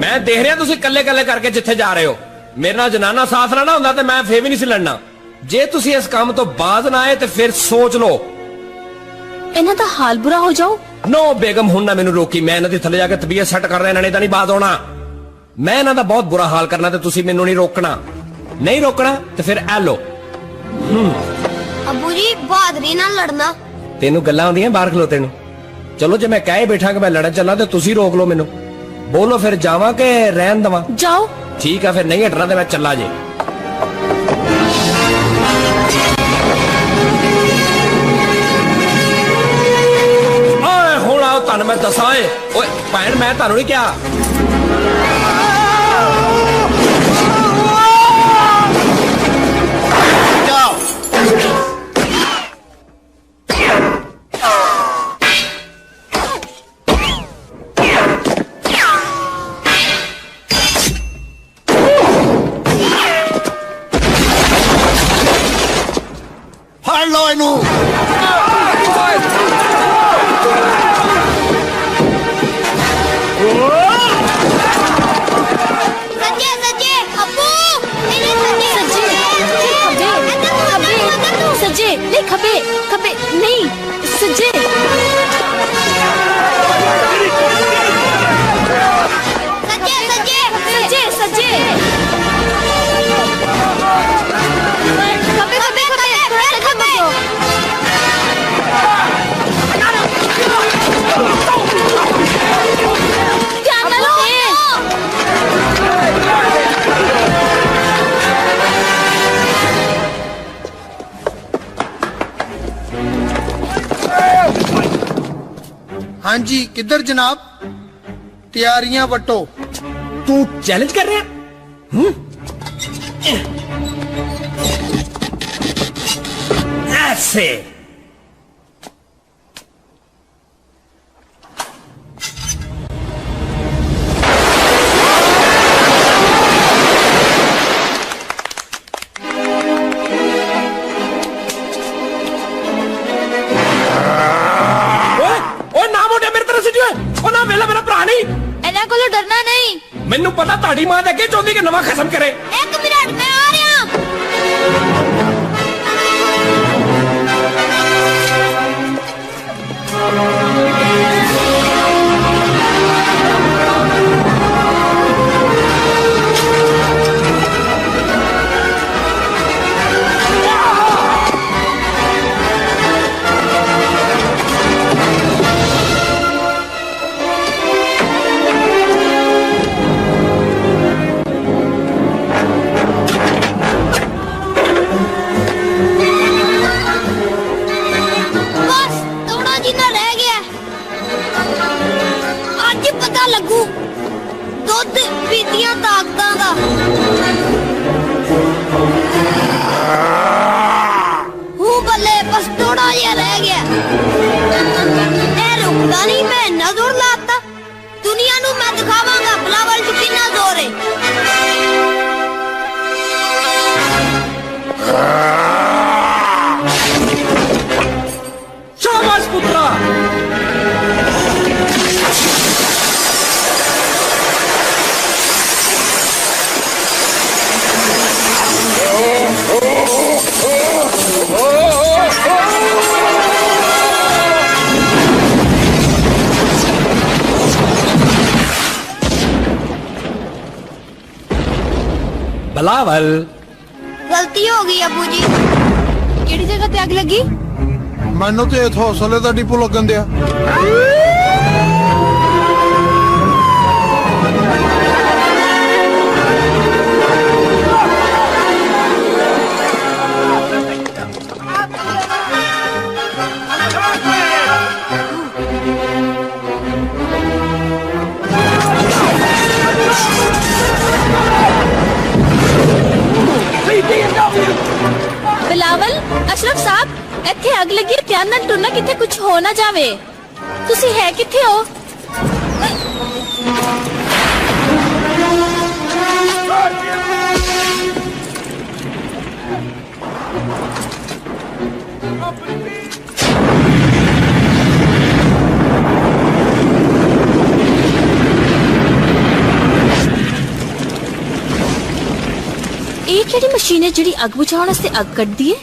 ਮੈਂ ਦੇਖ ਰਿਹਾ ਤੁਸੀਂ ਕੱਲੇ ਕੱਲੇ ਕਰਕੇ ਜਿੱਥੇ ਜਾ ਰਹੇ ਹੋ। ਮੇਰੇ ਨਾਲ ਜਨਾਨਾ ਸਾਥ ਨਾ ਹੁੰਦਾ ਤੇ ਮੈਂ ਫੇਰ ਵੀ ਨਹੀਂ ਸੀ ਲੜਨਾ। ਜੇ ਤੁਸੀਂ ਇਸ ਕੰਮ ਤੋਂ ਬਾਜ਼ ਨਾ ਆਏ ਤੇ ਫਿਰ ਸੋਚ ਲਓ ਇਹਨਾਂ ਦਾ ਹਾਲ ਬੁਰਾ ਹੋ ਜਾਓ। ਨੋ ਬੇਗਮ, ਹੁਣ ਨਾ ਮੈਨੂੰ ਰੋਕੀ। ਮੈਂ ਇਹਨਾਂ ਦੇ ਥੱਲੇ ਜਾ ਕੇ ਤਬੀਅਤ ਸੈੱਟ ਕਰ ਰਿਹਾ। ਇਹਨਾਂ ਨੇ ਤਾਂ ਨਹੀਂ ਬਾਜ਼ ਆਉਣਾ। ਮੈਂ ਇਹਨਾਂ ਦਾ ਬਹੁਤ ਬੁਰਾ ਹਾਲ ਕਰਨਾ ਤੇ ਤੁਸੀਂ ਮੈਨੂੰ ਨਹੀਂ ਰੋਕਣਾ। ਨਹੀਂ ਰੋਕਣਾ ਤੇ ਫਿਰ ਐ ਲੋ। ਅੱਬੂ ਜੀ ਬਹਾਦਰੀ ਨਾਲ ਲੜਨਾ। ਤੈਨੂੰ ਗੱਲਾਂ ਆਉਂਦੀਆਂ ਬਾਹਰ ਖਲੋਤੇ ਨੂੰ। ਚਲੋ ਜੇ ਮੈਂ ਕਹੇ ਬੈਠਾ ਕਿ ਮੈਂ ਲੜਨ ਚੱਲਾਂ ਤੇ ਤੁਸੀਂ ਰੋਕ ਲਓ ਮੈਨੂੰ। ਬੋਲੋ ਫਿਰ ਜਾਵਾਂ ਕਿ ਰਹਿਣ ਦਵਾਂ? ਜਾਓ। ਠੀਕ ਆ ਫਿਰ ਨਹੀਂ ਹਟਣਾ ਤੇ ਮੈਂ ਚੱਲਾ ਜੇ। ਓਏ ਹੁਣ ਆਓ ਤੁਹਾਨੂੰ ਮੈਂ ਦੱਸਾਂ। ਓਏ ਭੈਣ ਮੈਂ ਤੁਹਾਨੂੰ ਨਹੀਂ ਕਿਹਾ। ਫੜ ਲੋ ਇਹਨੂੰ। ਸੱਜੇ ਸੱਜੇ ਅੱਬੂ ਇਹਨੇ ਸੱਜੇ सज्जे नहीं खबे खबे नहीं सज्जे। सज्जे सज्जे सज्जे सज्जे खबे खबे खबे खबे ध्यान लो। हाँ जी किधर जनाब? तैयारियां बटो। तू चैलेंज कर रहा है? ऐसे डरना नहीं। मैनू पता ताड़ी मां अगे चाहती कि नवा खत्म करे। एक मिनट मैं आ रहा। शाबाश पुत्रा। बिलावल गलती हो गई अबू जी। केड़ी जगह ते आग लगी? मैनू तो इत्थों हौसले का डिपो लगन दिया। बिलावल, अशरफ साहब ਇੱਥੇ ਅੱਗ ਲੱਗੀ ਹੈ, ਧਿਆਨ ਨਾਲ ਟੁਰਨਾ ਕਿਤੇ ਕੁਝ ਹੋ ਨਾ ਜਾਵੇ। ਤੁਸੀਂ ਹੈ ਕਿੱਥੇ ਹੋ? ਇਹ ਕਿਹੜੀ ਮਸ਼ੀਨ ਹੈ ਜਿਹੜੀ ਅੱਗ ਬੁਝਾਉਣ ਵਾਸਤੇ ਅੱਗ ਕੱਢਦੀ ਹੈ?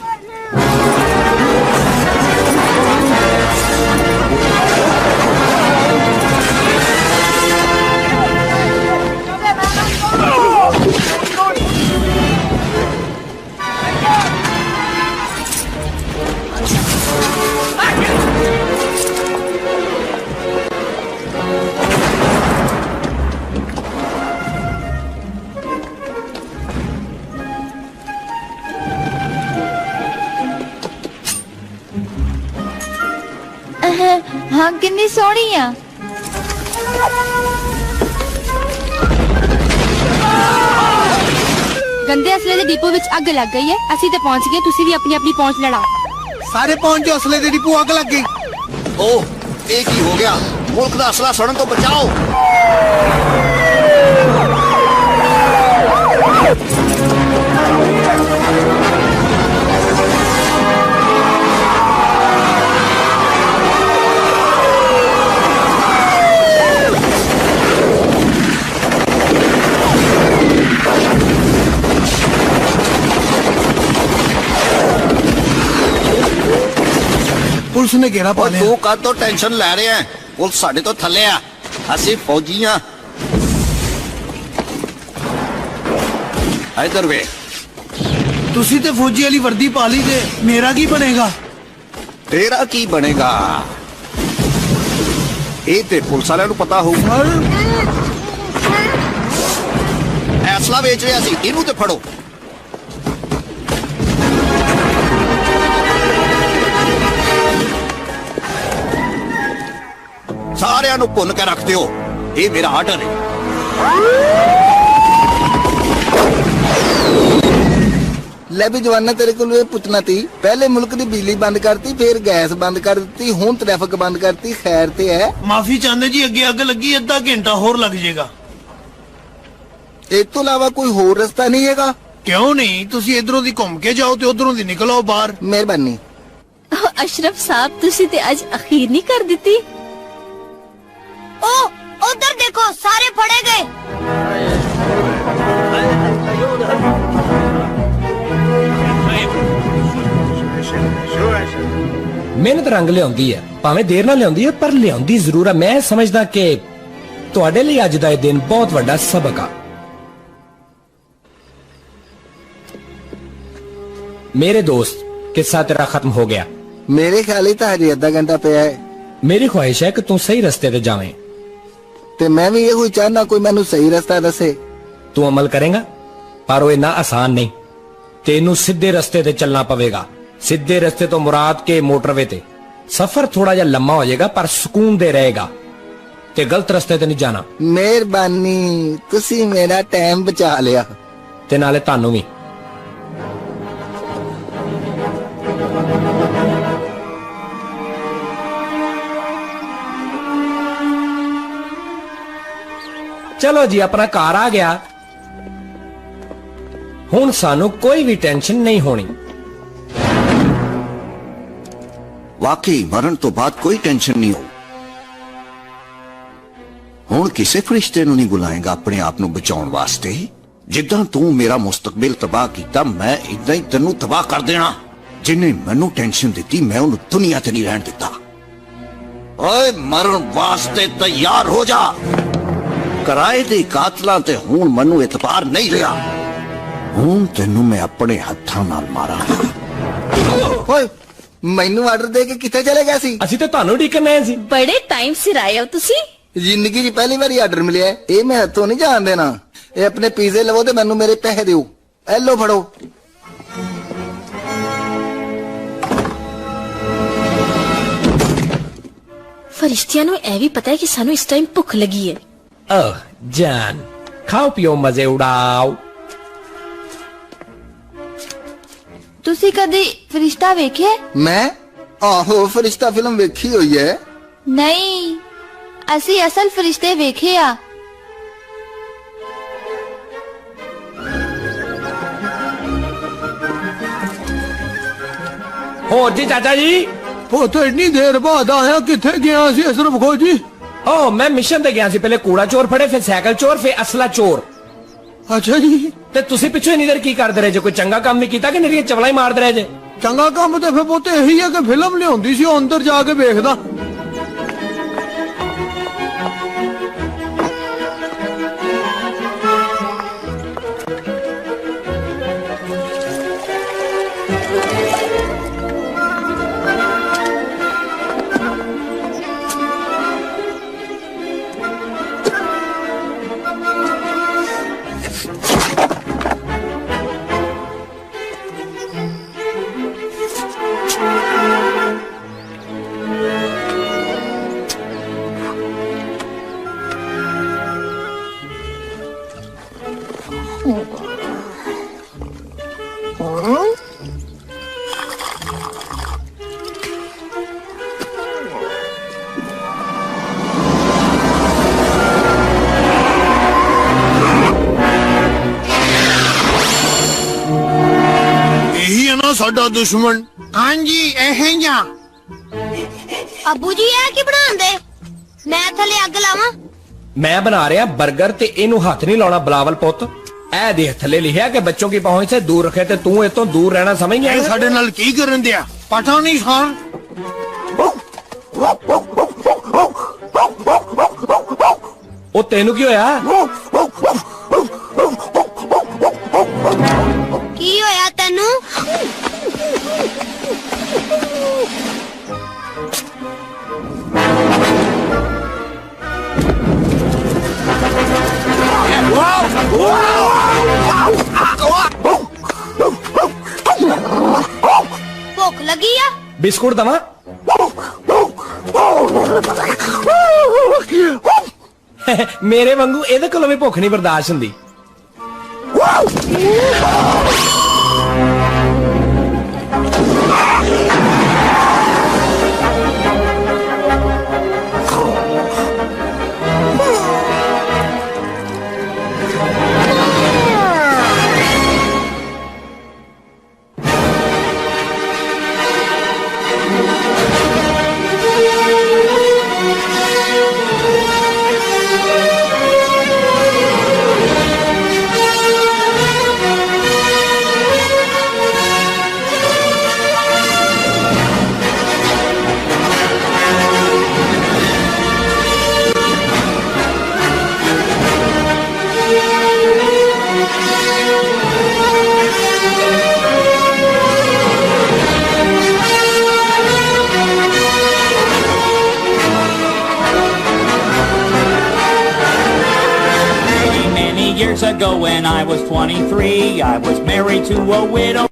हाँ कितनी सोहनी आ। गंदे असले दे डिपो विच अग लग गई है। असी ते पहुंच गए, तुसी भी अपनी अपनी पहुंच लड़ा। सारे पहुंच जो असले दे डिपो अग लग गई। ओह, एक ही हो गया। मुल्क दा असला सड़न तो बचाओ। पुलिस ने घेरा पा लिया। तू कद तो टेंशन ले रहे हैं? पुलिस साडे तो थले आ, असि फौजी हां। इधर वे। तुसी ते फौजी वाली वर्दी पा ली ते मेरा की बनेगा? तेरा की बनेगा? ये ते पुलिस वाले नूं पता होਊ। असला बेच रहा सी, इनू ते फड़ो। सारे भुन के रख दो, ये मेरा आर्डर है। ले भी जवाना तेरे को पुछना थी, पहले मुल्क दी बिजली बंद करती, फिर गैस बंद कर दी, हुण ट्रैफिक बंद करती। खैर ते है। माफी चाहते जी, अगे अग लगी, अद्धा घंटा होर लग जाएगा। इस तो अलावा कोई होर रास्ता नहीं हैगा? क्यों नहीं, तुसी इधरों दी घूम के जाओ ते उधरों दी निकल आओ बाहर। मेहरबानी। अशरफ साहब, तुसी ते आज अखीर नहीं कर दी। ओ उधर देखो, सारे फड़े गए। मेहनत रंग लियाउंदी है, भावें देर नाल लियाउंदी है, पर लियाउंदी जरूर है। मैं समझदा कि तुहाडे लई अज दा दिन बहुत वड्डा सबक आ। मेरे दोस्त, किस्सा तेरा खत्म हो गया। मेरे ख्याल ही हजे अद्धा घंटा पिया है। मेरी ख्वाहिश है कि तू सही रस्ते ते जावें। ते मैं भी ये चाहना कोई मैनू सही रास्ता दसे। तू अमल करेगा, पर वो इन्ना आसान नहीं। तेनू सीधे रस्ते ते चलना पवेगा। सीधे रस्ते तो मुराद के मोटरवे ते। सफर थोड़ा जा लम्मा हो जाएगा, पर सुकून दे रहेगा। ते गलत रस्ते ते नहीं जाना। मेहरबानी, तुसी मेरा टाइम बचा लिया। ते नाले तानू भी। चलो जी, अपना घर आ गया। हुण सानू कोई भी टेंशन नहीं होनी। वाकई मरण तो बाद कोई टेंशन नहीं हो। हुण किसे फरिश्ते नूं नहीं बुलाएगा अपने आप नूं बचाउण वास्ते। जिद्दां तू मेरा मुस्तकबिल तबाह कीता, मैं इदां ही तैनूं तबाह कर देना। जिन्हें मैनू टेंशन दी, मैं उन्हें दुनिया ते नहीं रहन दिता। ओए मरण वास्ते तैयार हो जा। कराए दे कातलां ते हुण मैनू इतबार नहीं रहा। हुण तैनू मैं अपने हत्थां नाल मारांगा। ओए मैनू आर्डर दे के किथे चले गए सी? ਅਸੀਂ ਤੇ ਤੁਹਾਨੂੰ ਢੀਕਣ ਆਏ ਸੀ। बड़े टाइम सिर आए हो तुसी। जिंदगी च पहली बार आर्डर मिले है। ये मैं हथों नहीं जान देना। ये अपने पिज़्ज़े लवो ते मैनू मेरे पैसे दिओ। ए लो फड़ो। फरिश्तियां नूं ਇਹ भी पता है कि सानू इस टाइम भुख लगी है। ओह जान, खाओ पियो, मजे उड़ाओ। ਤੁਸੀਂ ਕਦੀ ਫਰਿਸ਼ਤਾ ਵੇਖਿਆ? ਮੈਂ ਆਹੋ ਫਰਿਸ਼ਤਾ ਫਿਲਮ ਵੇਖੀ ਹੋਈ ਹੈ। ਨਹੀਂ, ਅਸੀਂ ਅਸਲ ਫਰਿਸ਼ਤੇ ਵੇਖੇ ਆ। ਹੋਰ ਜੀ ਚਾਚਾ ਜੀ, ਪੁੱਤ ਇੰਨੀ ਦੇਰ ਬਾਅਦ ਆਇਆ, ਕਿੱਥੇ ਗਿਆ ਸੀ ਅਸ਼ਰਫ ਖੋਜੀ? ਓ ਮੈਂ ਮਿਸ਼ਨ ਤੇ ਗਿਆ ਸੀ, ਪਹਿਲੇ ਕੂੜਾ ਚੋਰ ਫੜੇ, ਫਿਰ ਸਾਈਕਲ ਚੋਰ, ਫਿਰ ਅਸਲਾ ਚੋਰ। ਅੱਛਾ ਜੀ। ਤੇ ਤੁਸੀਂ ਪਿੱਛੇ ਇੰਨੀ ਦੇਰ ਕੀ ਕਰਦੇ ਰਹੇ ਜੇ? ਕੋਈ ਚੰਗਾ ਕੰਮ ਨਹੀਂ ਕੀਤਾ ਕਿ ਨਿਰੀਆਂ ਚਵਲਾ ਹੀ ਮਾਰਦੇ ਰਹੇ ਜੇ? ਚੰਗਾ ਕੰਮ ਤੇ ਫਿਰ ਪੁੱਤ ਇਹੀ ਹੈ ਕਿ ਫਿਲਮ ਲਿਆਉਂਦੀ ਸੀ, ਉਹ ਅੰਦਰ ਜਾ ਕੇ ਵੇਖਦਾ। ਸਾਡਾ ਦੁਸ਼ਮਣ। ਹਾਂਜੀ ਇਹ ਜਾਂ ਅੱਬੂ ਜੀ ਇਹ ਕੀ ਬਣਾਉਂਦੇ? ਮੈਂ ਥੱਲੇ ਅੱਗ ਲਾਵਾਂ? ਮੈਂ ਬਣਾ ਰਿਹਾ 버ਗਰ ਤੇ ਇਹਨੂੰ ਹੱਥ ਨਹੀਂ ਲਾਉਣਾ ਬਲਾਵਲ ਪੁੱਤ। ਇਹ ਦੇਖ ਥੱਲੇ ਲਿਖਿਆ ਕਿ ਬੱਚੋਂ ਕੀ ਪਹੁੰਚ ਸੇ ਦੂਰ ਰੱਖੇ, ਤੇ ਤੂੰ ਇਹ ਤੋਂ ਦੂਰ ਰਹਿਣਾ ਸਮਝ ਗਿਆ? ਇਹ ਸਾਡੇ ਨਾਲ ਕੀ ਕਰਨ ਦਿਆ ਪਤਾ ਨਹੀਂ ਖਾਨ। ਉਹ ਤੈਨੂੰ ਕੀ ਹੋਇਆ? ਕੀ ਹੋਇਆ ਤੈਨੂੰ? ਭੁੱਖ ਲੱਗੀ ਆ? ਬਿਸਕੁਟ ਦਵਾਂ? ਮੇਰੇ ਵਾਂਗੂ ਇਹਦੇ ਕੋਲੋਂ ਵੀ ਭੁੱਖ ਨਹੀਂ ਬਰਦਾਸ਼ਤ ਹੁੰਦੀ। Years ago when I was 23, I was married to a widow.